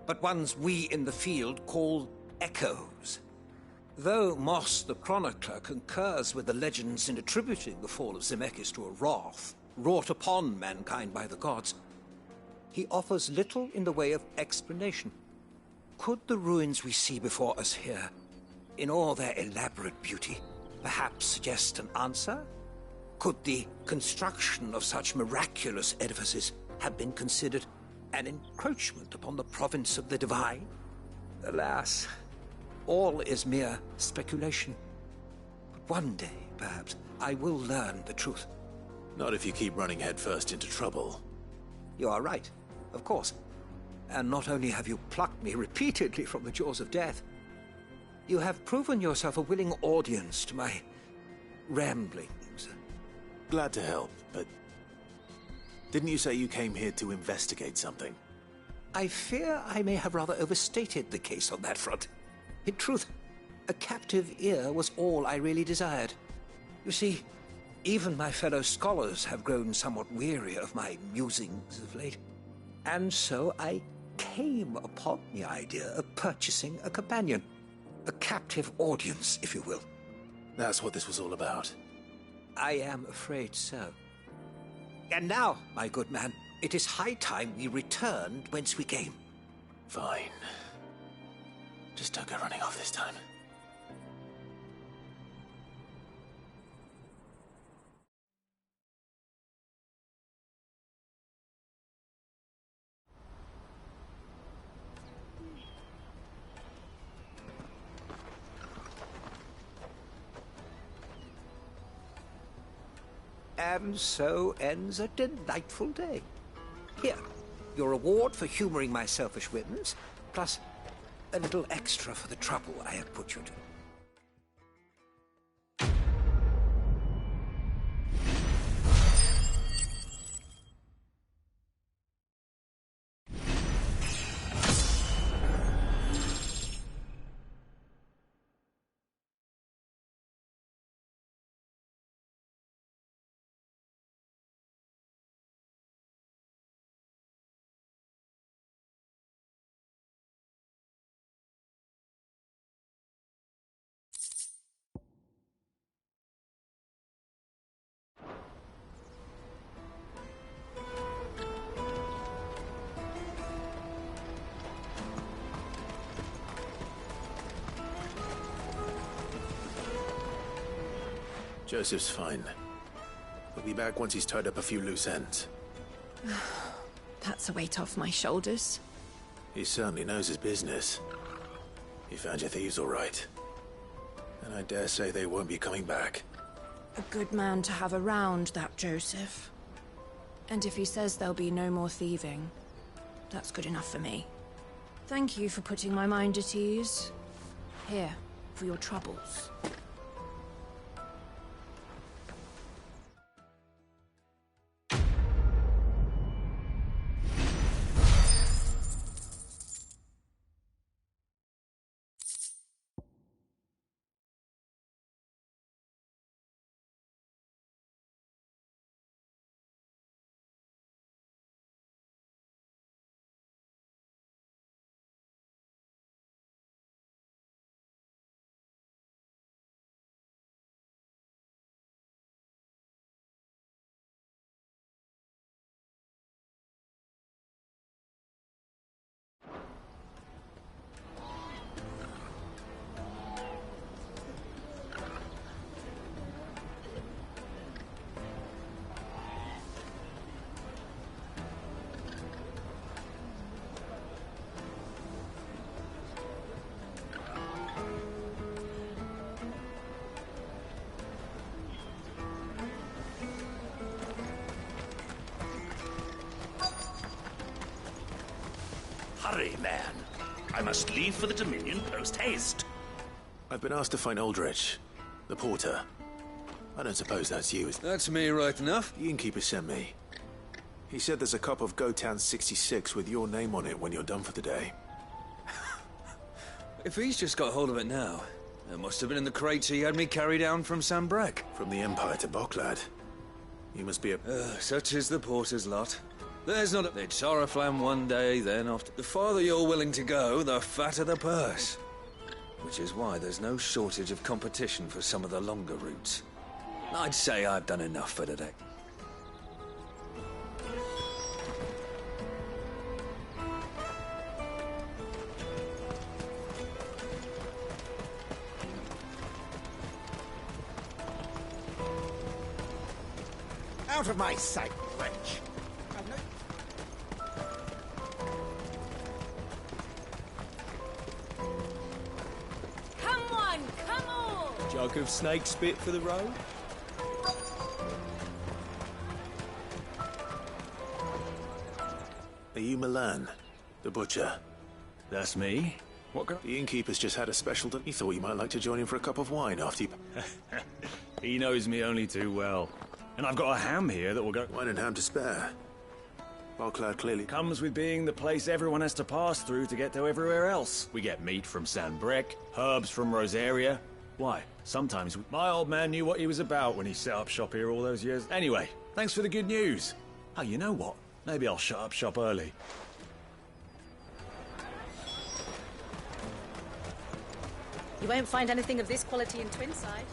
but ones we in the field call echoes. Though Moss the Chronicler concurs with the legends in attributing the fall of Zemeckis to a wrath wrought upon mankind by the gods, he offers little in the way of explanation. Could the ruins we see before us here, in all their elaborate beauty, perhaps suggest an answer? Could the construction of such miraculous edifices have been considered an encroachment upon the province of the divine? Alas, all is mere speculation. But one day, perhaps, I will learn the truth. Not if you keep running headfirst into trouble. You are right, of course. And not only have you plucked me repeatedly from the jaws of death, you have proven yourself a willing audience to my ramblings. Glad to help, but didn't you say you came here to investigate something? I fear I may have rather overstated the case on that front. In truth, a captive ear was all I really desired. You see, even my fellow scholars have grown somewhat weary of my musings of late. And so I came upon the idea of purchasing a companion. A captive audience, if you will. That's what this was all about. I am afraid so. And now, my good man, it is high time we returned whence we came. Fine. Just don't go running off this time. And so ends a delightful day. Here, your reward for humoring my selfish whims, plus a little extra for the trouble I have put you to. Joseph's fine. He'll be back once he's tied up a few loose ends. That's a weight off my shoulders. He certainly knows his business. He found your thieves all right. And I dare say they won't be coming back. A good man to have around, that Joseph. And if he says there'll be no more thieving, that's good enough for me. Thank you for putting my mind at ease. Here, for your troubles. Hurry, man. I must leave for the Dominion post-haste. I've been asked to find Aldrich, the porter. I don't suppose that's you, is it? That's me, right enough. The innkeeper sent me. He said there's a cup of Gotown 66 with your name on it when you're done for the day. If he's just got hold of it now, it must have been in the crates he had me carry down from Sanbreque. From the Empire to Boklad. You must be a... such is the porter's lot. There's not a... They'd Sorrowflam one day, then after... The farther you're willing to go, the fatter the purse. Which is why there's no shortage of competition for some of the longer routes. I'd say I've done enough for today. Out of my sight, wretch! Come on, come on! Jug of snake spit for the road? Are you Milan? The Butcher. That's me. What can The innkeeper's just had a special that he thought you might like to join him for a cup of wine after you... He knows me only too well. And I've got a ham here that will go... Wine and ham to spare. Bogcloud clearly... Comes with being the place everyone has to pass through to get to everywhere else. We get meat from Sanbreque, herbs from Rosaria. Why? Sometimes my old man knew what he was about when he set up shop here all those years. Anyway, thanks for the good news. Oh, you know what? Maybe I'll shut up shop early. You won't find anything of this quality in Twinside.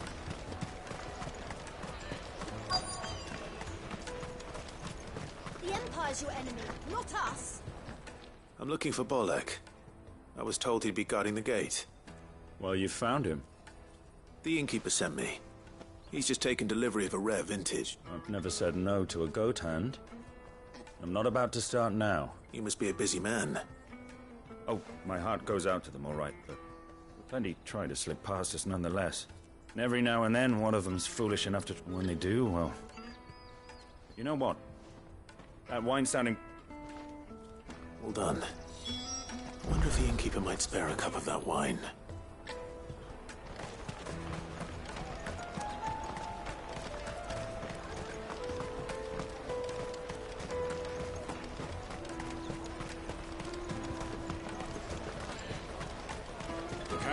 The Empire's your enemy, not us. I'm looking for Bolek. I was told he'd be guarding the gate. Well, you found him. The innkeeper sent me. He's just taken delivery of a rare vintage. I've never said no to a goat hand. I'm not about to start now. You must be a busy man. Oh, my heart goes out to them, all right, but plenty try to slip past us nonetheless. And every now and then, one of them's foolish enough to... When they do, well... You know what? That wine sounding... Well done. Wonder if the innkeeper might spare a cup of that wine.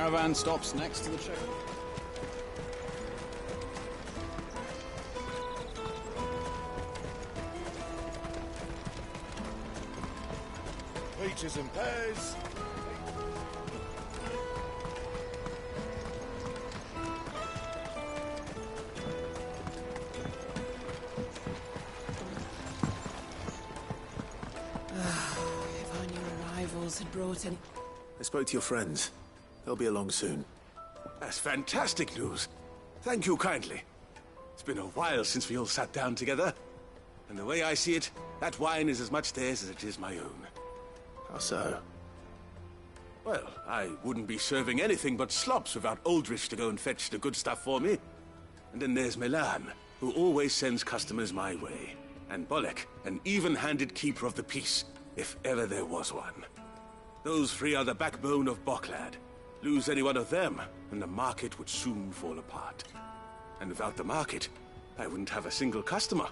Caravan stops next to the check. Peaches and pears. If our new arrivals had brought any... I spoke to your friends. They'll be along soon. That's fantastic news. Thank you kindly. It's been a while since we all sat down together. And the way I see it, that wine is as much theirs as it is my own. How so? Well, I wouldn't be serving anything but slops without Aldrich to go and fetch the good stuff for me. And then there's Milan, who always sends customers my way. And Bolek, an even-handed keeper of the peace, if ever there was one. Those three are the backbone of Bogcloud. Lose any one of them, and the market would soon fall apart. And without the market, I wouldn't have a single customer.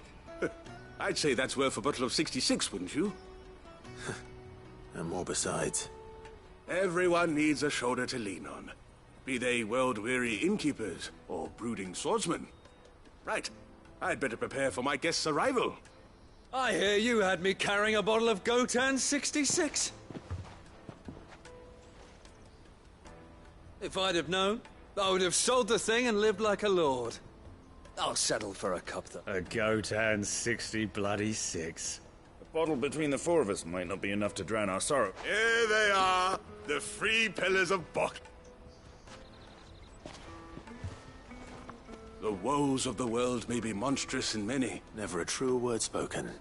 I'd say that's worth a bottle of 66, wouldn't you? And more besides. Everyone needs a shoulder to lean on. Be they world-weary innkeepers or brooding swordsmen. Right. I'd better prepare for my guest's arrival. I hear you had me carrying a bottle of Gotan 66. If I'd have known, I would have sold the thing and lived like a lord. I'll settle for a cup, though. A Gotan 60 A bottle between the four of us might not be enough to drown our sorrow. Here they are, the three pillars of Bogcloud. The woes of the world may be monstrous and many. Never a truer word spoken.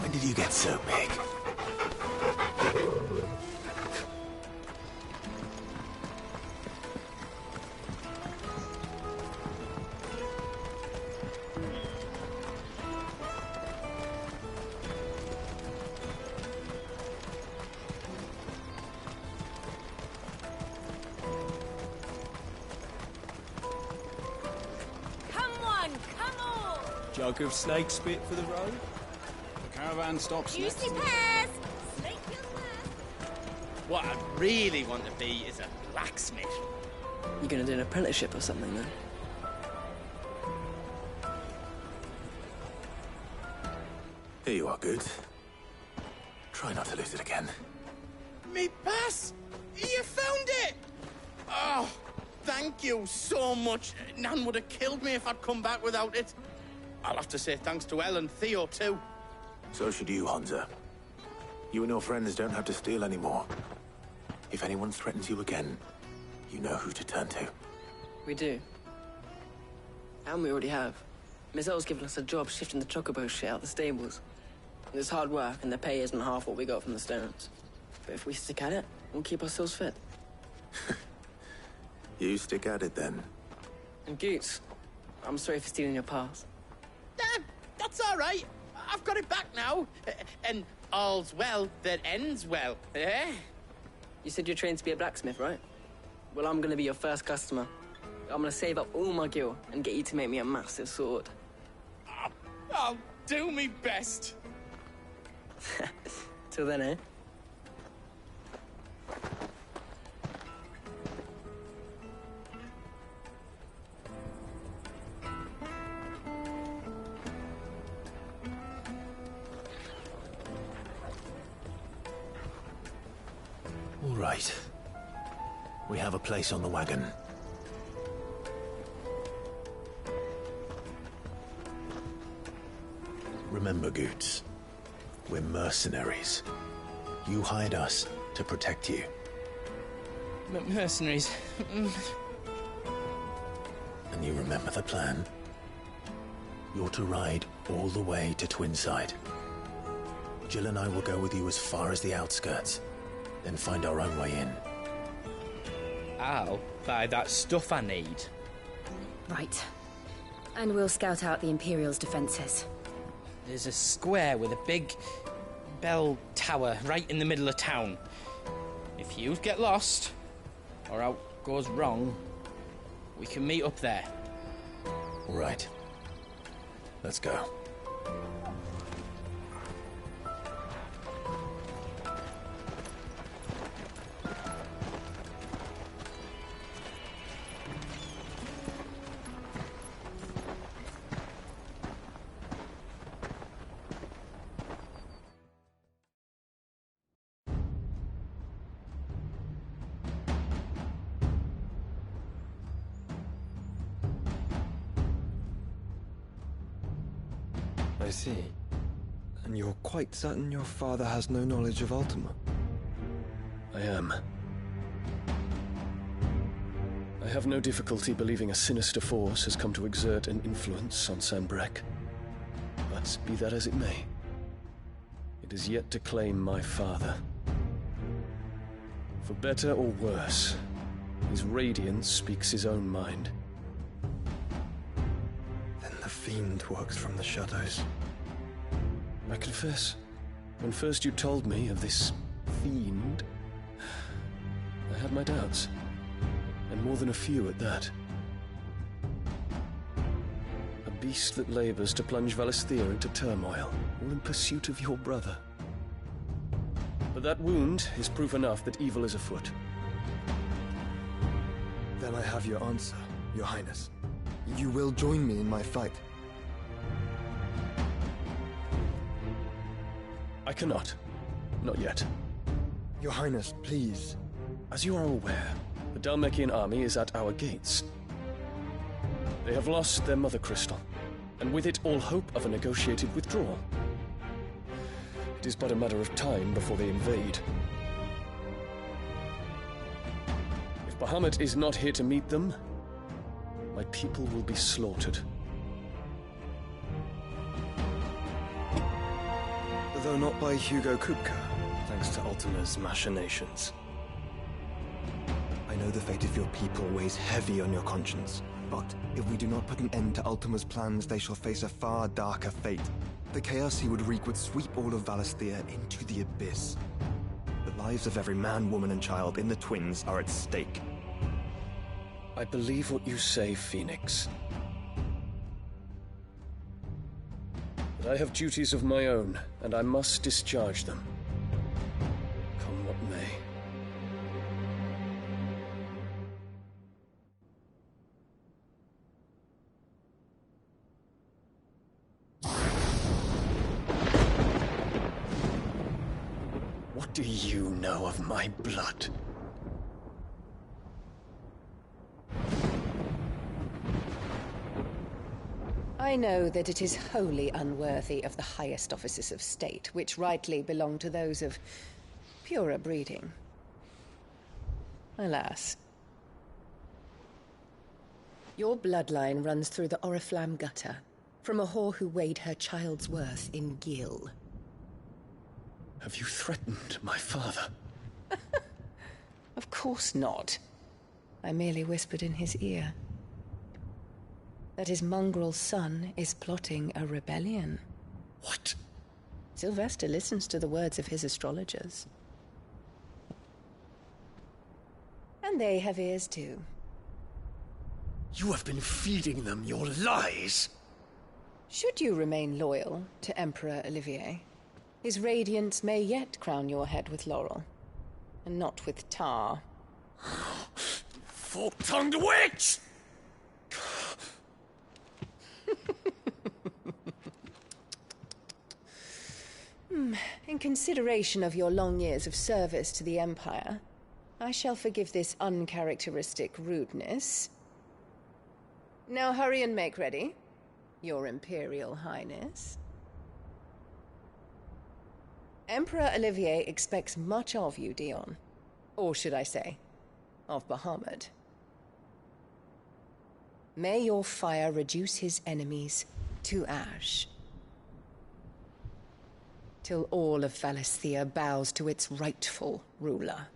When did you get so big? Come on! Jug of snake spit for the road? Caravan stops next Juicy to the... pears! Snake kills first! What I really want to be is a blacksmith. You gonna do an apprenticeship or something, then? Here you are, Good. Try not to lose it again. Me pass! You found it! Oh, thank you so much. Nan would have killed me if I'd come back without it. I'll have to say thanks to Elle and Theo, too. So should you, Hansa. You and your friends don't have to steal anymore. If anyone threatens you again, you know who to turn to. We do. And we already have. Mizelle's given us a job shifting the chocobo shit out the stables. It's hard work, and the pay isn't half what we got from the Stones. But if we stick at it, we'll keep ourselves fit. You stick at it, then. And Goots, I'm sorry for stealing your pass. That's all right. I've got it back now. And all's well that ends well, eh? You said you're trained to be a blacksmith, right? Well, I'm gonna be your first customer. I'm gonna save up all my gil and get you to make me a massive sword. I'll do me best. Till then, eh? All right. We have a place on the wagon. Remember, Goots, we're mercenaries. You hired us to protect you. Mercenaries. And you remember the plan? You're to ride all the way to Twinside. Jill and I will go with you as far as the outskirts, then find our own way in. I'll buy that stuff I need. Right. And we'll scout out the Imperial's defenses. There's a square with a big bell tower right in the middle of town. If you get lost, or out goes wrong, we can meet up there. All right. Let's go. I see. And you're quite certain your father has no knowledge of Ultima? I am. I have no difficulty believing a sinister force has come to exert an influence on Sanbreque. But be that as it may, it is yet to claim my father. For better or worse, his radiance speaks his own mind. Then the fiend works from the shadows. I confess, when first you told me of this fiend, I had my doubts, and more than a few at that. A beast that labors to plunge Valisthea into turmoil, all in pursuit of your brother. But that wound is proof enough that evil is afoot. Then I have your answer, Your Highness. You will join me in my fight. I cannot. Not yet. Your Highness, please. As you are aware, the Dhalmekian army is at our gates. They have lost their mother crystal, and with it all hope of a negotiated withdrawal. It is but a matter of time before they invade. If Bahamut is not here to meet them, my people will be slaughtered. Though not by Hugo Kupka, thanks to Ultima's machinations. I know the fate of your people weighs heavy on your conscience, but if we do not put an end to Ultima's plans, they shall face a far darker fate. The chaos he would wreak would sweep all of Valisthea into the abyss. The lives of every man, woman, and child in the Twins are at stake. I believe what you say, Phoenix. But I have duties of my own, and I must discharge them. Come what may. What do you know of my blood? I I know that it is wholly unworthy of the highest offices of state, which rightly belong to those of purer breeding. Alas. Your bloodline runs through the Oriflamme gutter, from a whore who weighed her child's worth in gil. Have you threatened my father? Of course not. I merely whispered in his ear that his mongrel son is plotting a rebellion. What? Sylvester listens to the words of his astrologers. And they have ears too. You have been feeding them your lies! Should you remain loyal to Emperor Olivier, his radiance may yet crown your head with laurel, and not with tar. Fork-tongued witch! In consideration of your long years of service to the Empire, I shall forgive this uncharacteristic rudeness. Now hurry and make ready, Your Imperial Highness. Emperor Olivier expects much of you, Dion. Or should I say, of Bahamut. May your fire reduce his enemies to ash, till all of Valisthea bows to its rightful ruler.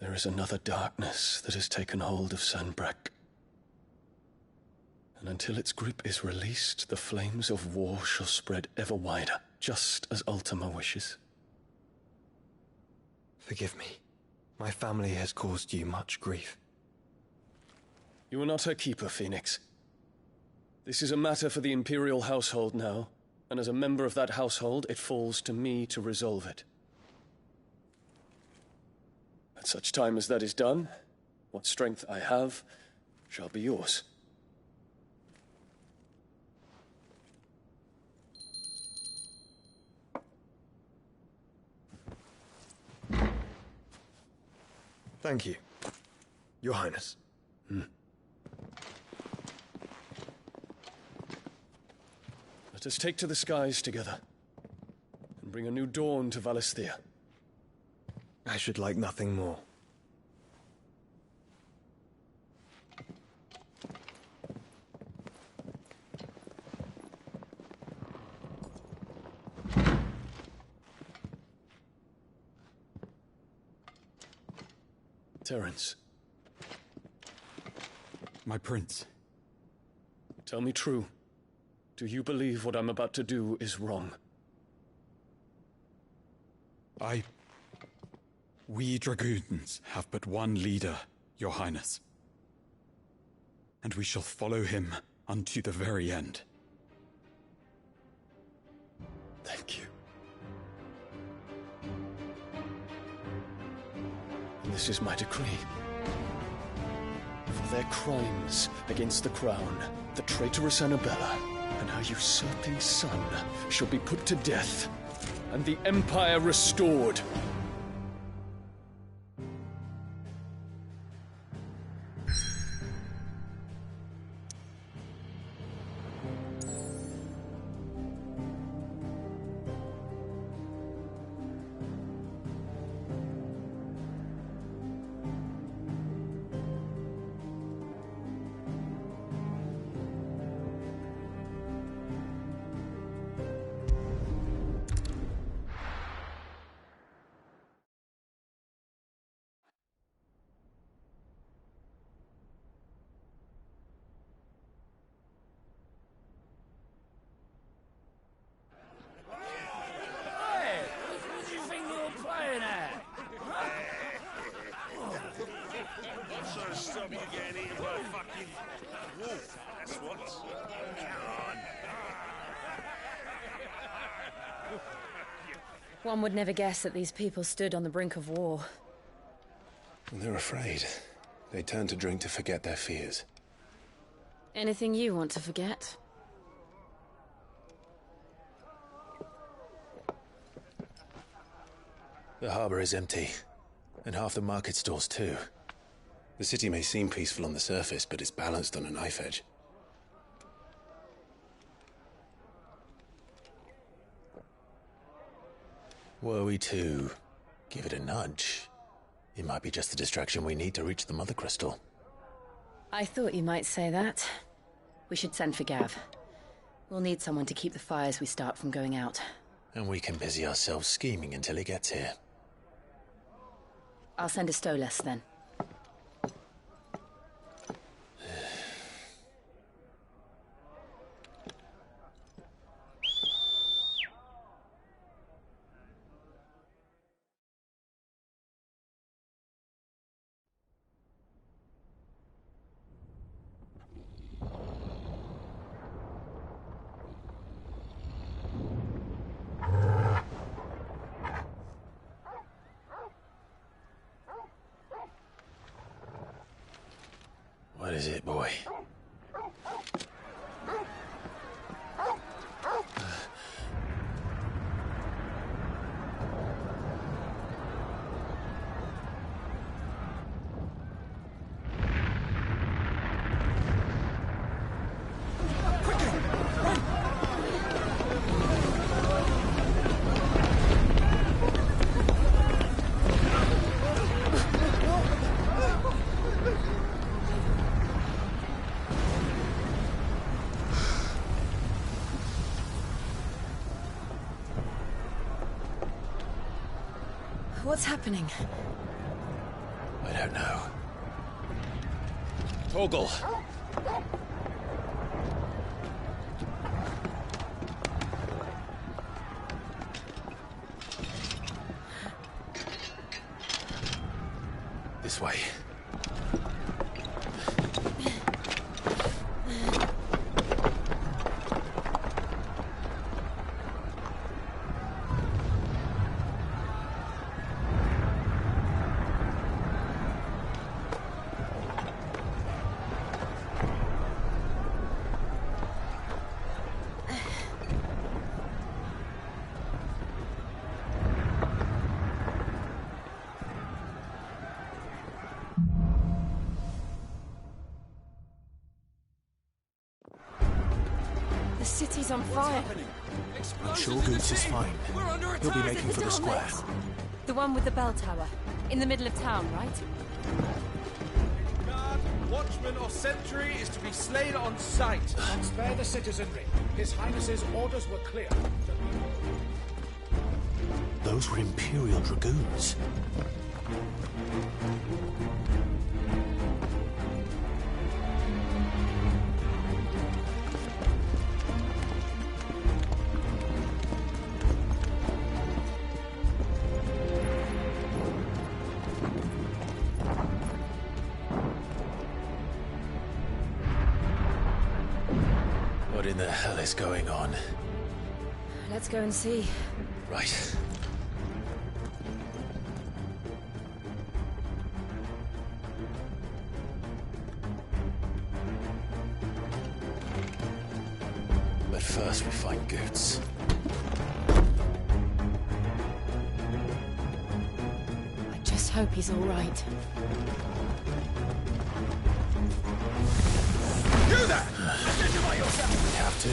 There is another darkness that has taken hold of Sanbreque. And until its grip is released, the flames of war shall spread ever wider, just as Ultima wishes. Forgive me. My family has caused you much grief. You are not her keeper, Phoenix. This is a matter for the Imperial household now, and as a member of that household, it falls to me to resolve it. At such time as that is done, what strength I have shall be yours. Thank you, Your Highness. Let us take to the skies together, and bring a new dawn to Valisthea. I should like nothing more. Terence. My prince. Tell me true. Do you believe what I'm about to do is wrong? We dragoons have but one leader, Your Highness. And we shall follow him unto the very end. Thank you. And this is my decree. For their crimes against the crown, the traitorous Annabella and her usurping son shall be put to death, and the Empire restored. One would never guess that these people stood on the brink of war. They're afraid. They turn to drink to forget their fears. Anything you want to forget? The harbor is empty, and half the market stalls too. The city may seem peaceful on the surface, but it's balanced on a knife edge. Were we to give it a nudge, it might be just the distraction we need to reach the Mother Crystal. I thought you might say that. We should send for Gav. We'll need someone to keep the fires we start from going out. And we can busy ourselves scheming until he gets here. I'll send a Stolas then. What is it, boy? What's happening? I don't know. Torgal! This way. The city's on fire. I'm sure Goots is fine. He'll be making for the square. The one with the bell tower. In the middle of town, right? Guard, watchman or sentry is to be slain on sight. And spare the citizenry. His Highness's orders were clear. Those were Imperial Dragoons. What in the hell is going on? Let's go and see. Right. But first we find Goots. I just hope he's all right. You there! Identify yourself! We have to.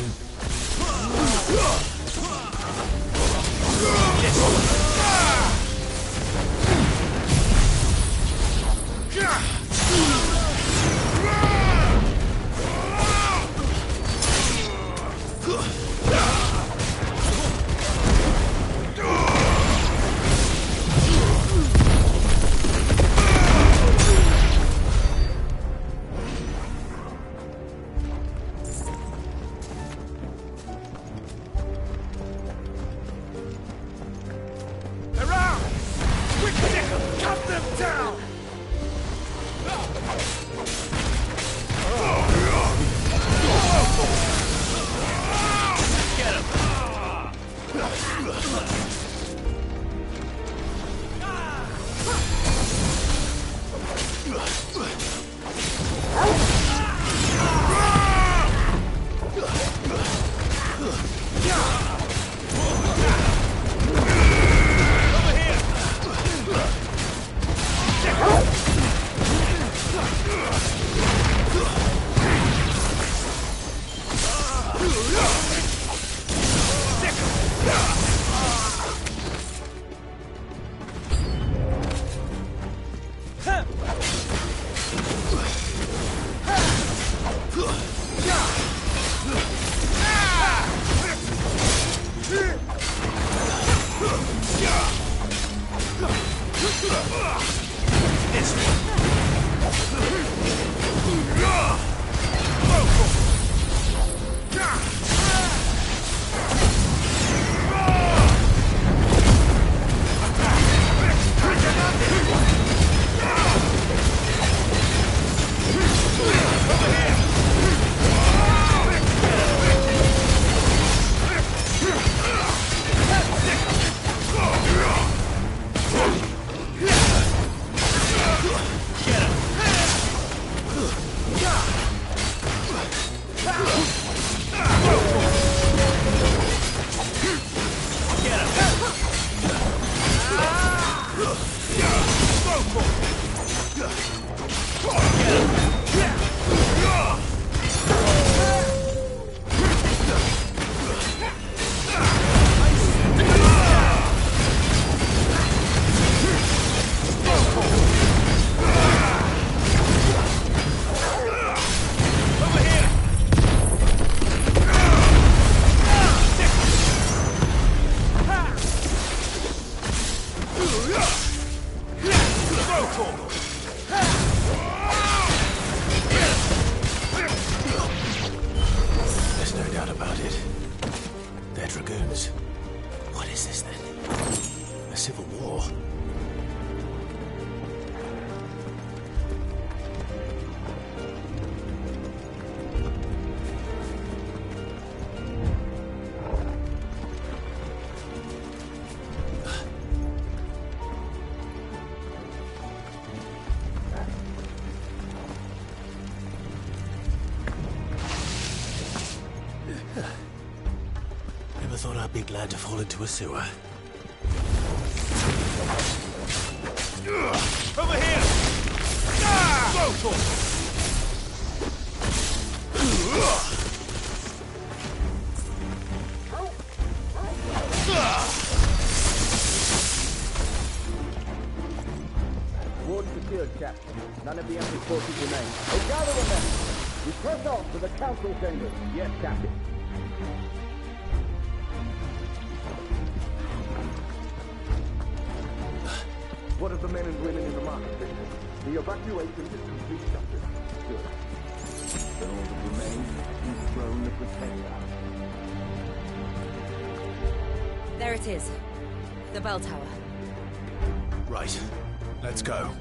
I'd be glad to fall into a sewer. Over here! Go, Ward secured, Captain. None of the Emperor's forces remain. They gather the men. We press on to the council chambers. Yes, Captain. What of the men and women in the market business? The evacuation is complete, Captain. Good. Then all that remains is throne the protector. There it is. The bell tower. Right. Let's go.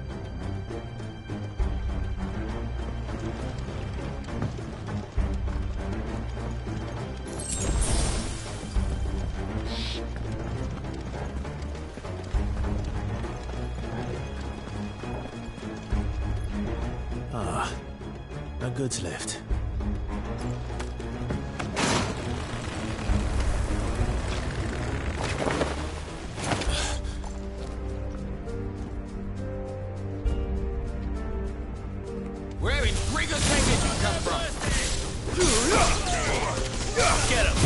Ah, a goods lift. Where in Gregor's Name did you come from? Get him!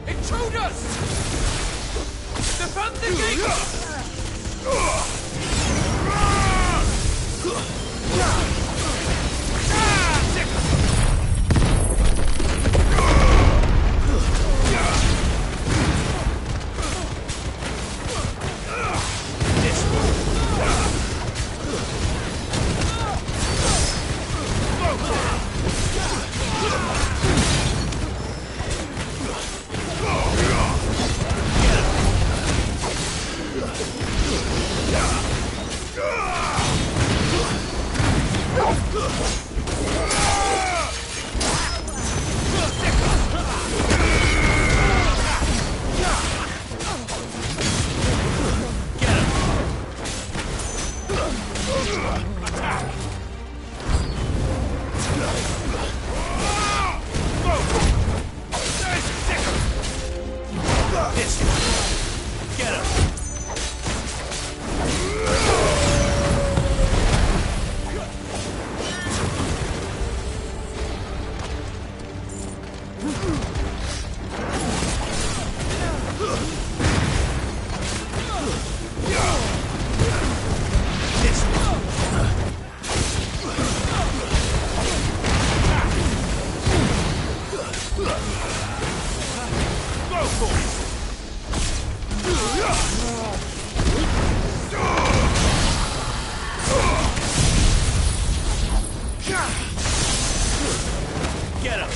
Intruders! Defend the gate! Get him!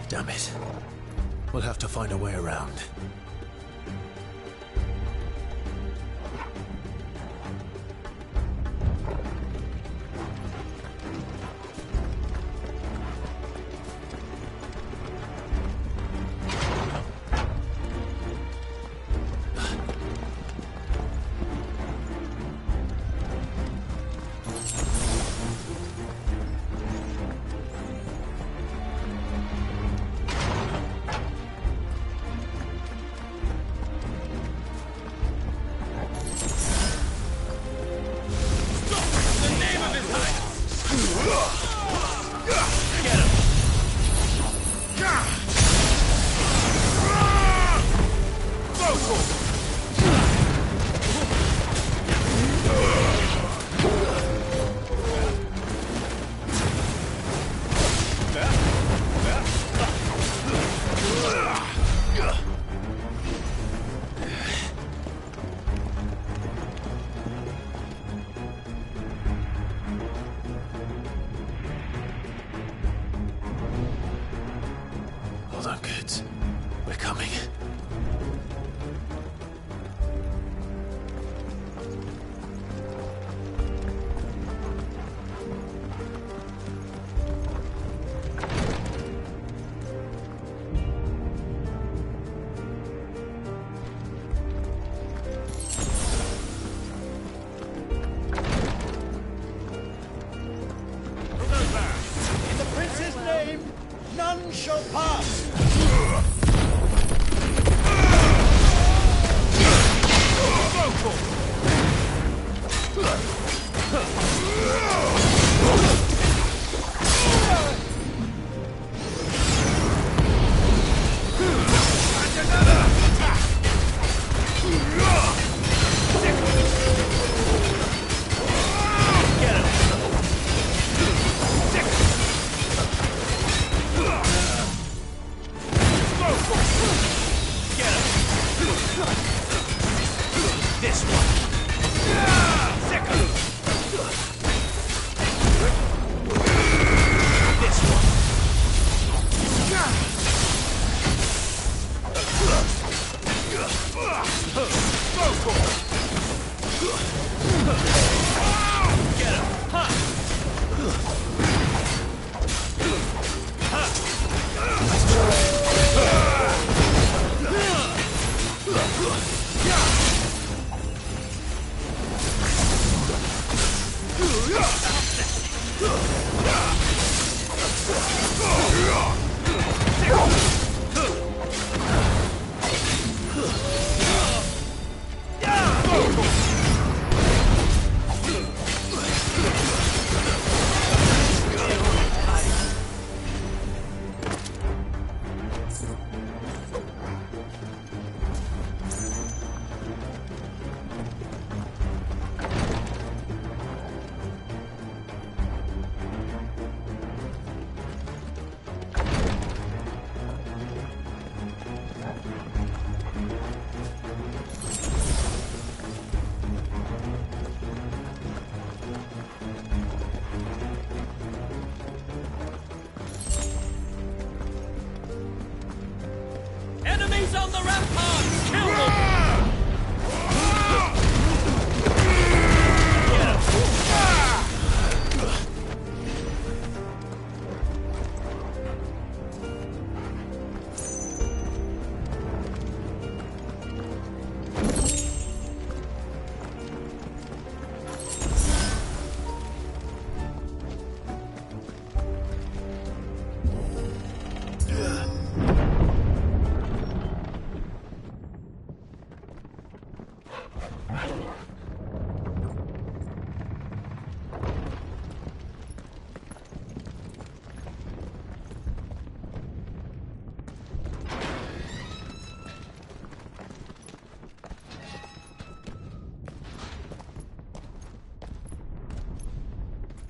Damn it. We'll have to find a way around. shall pass! This one. Second. This one. Go for it. Get him. Huh. Enemies on the ramparts! Kill them!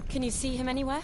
Can you see him anywhere?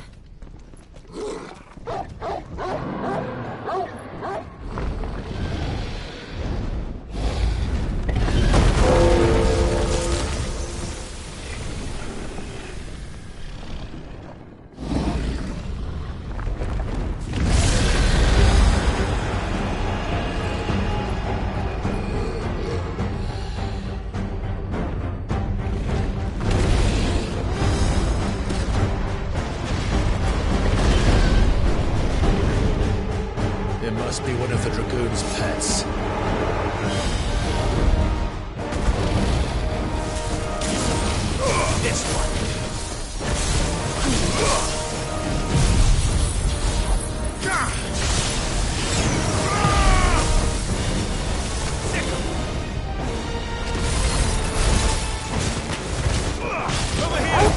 It must be one of the Dragoon's pets. This one. Over here!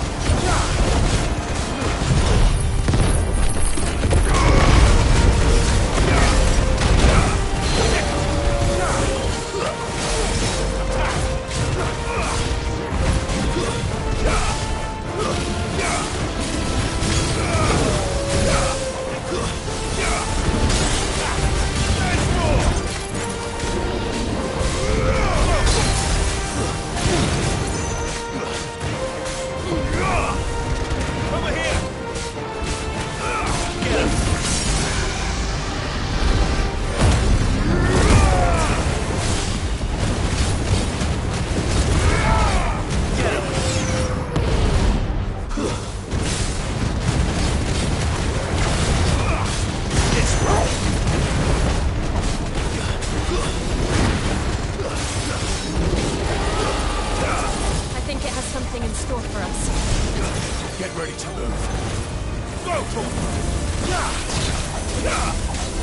Get ready to move. Go for it!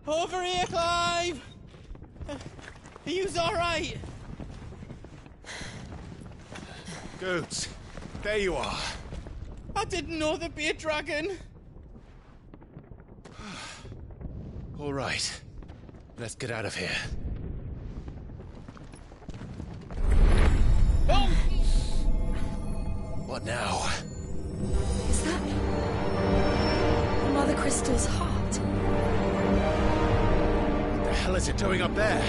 Over here, Clive! Are you alright? Goots, there you are. I didn't know there'd be a dragon. All right. Let's get out of here. Oh! What now? Is that Mother Crystal's heart? What the hell is it doing up there?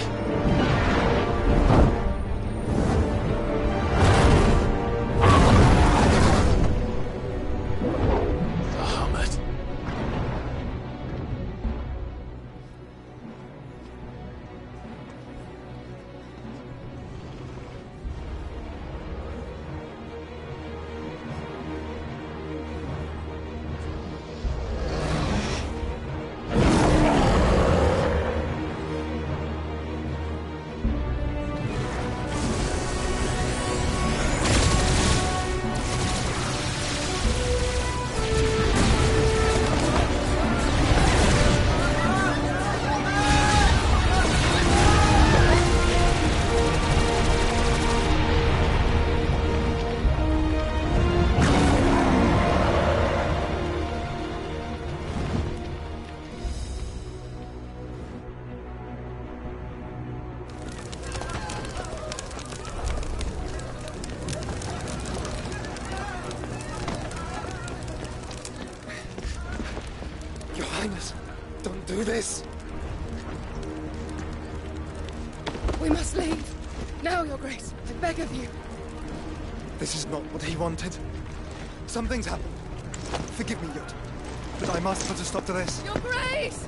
do this. We must leave. Now, Your Grace. I beg of you. This is not what he wanted. Something's happened. Forgive me, Yod. But I must put a stop to this. Your Grace!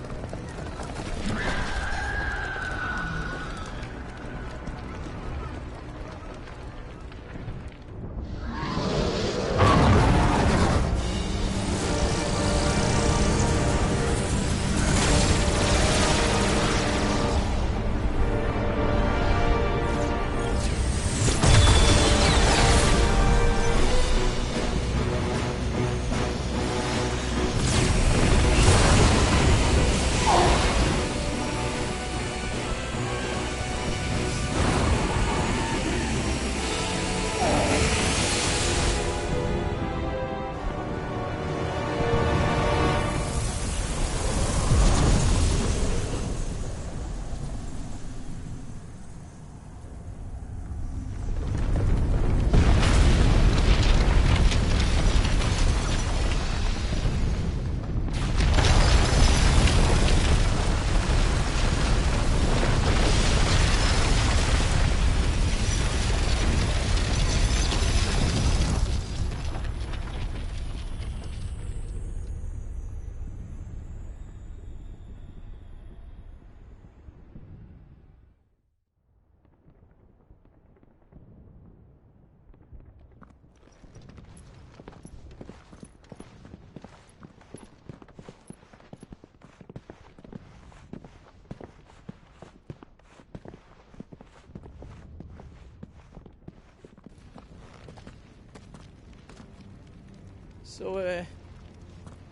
So,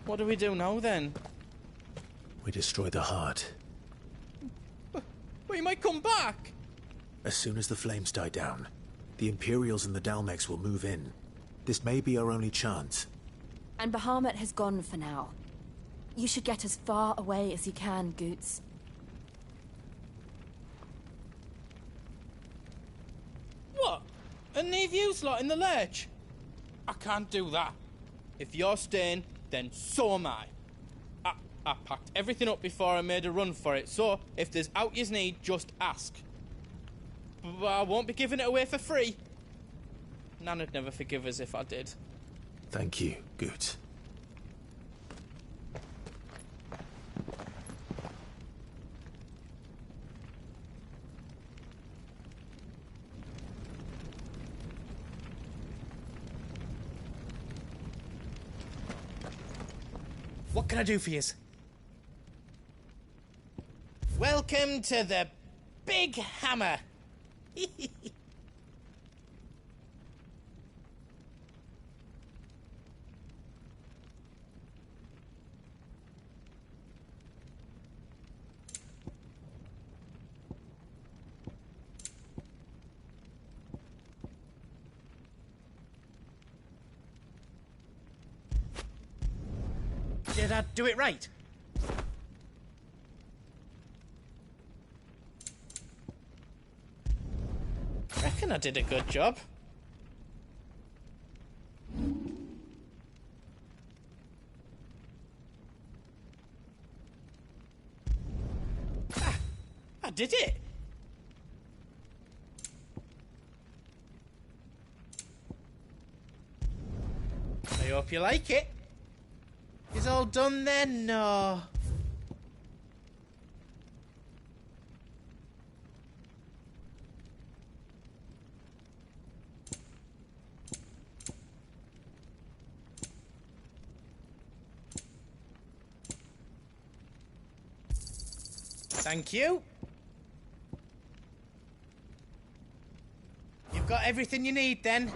what do we do now, then? We destroy the heart. But he might come back! As soon as the flames die down, the Imperials and the Dalmex will move in. This may be our only chance. And Bahamut has gone for now. You should get as far away as you can, Goots. What? And leave you lot in the lurch? I can't do that. If you're staying, then so am I. I packed everything up before I made a run for it, so if there's out you need, just ask. But I won't be giving it away for free. Nan'd never forgive us if I did. Thank you, Goot. What can I do for yous? Welcome to the Big Hammer. Did I do it right? Reckon I did a good job. I did it! I hope you like it. Is all done then? No. Thank you. You've got everything you need then?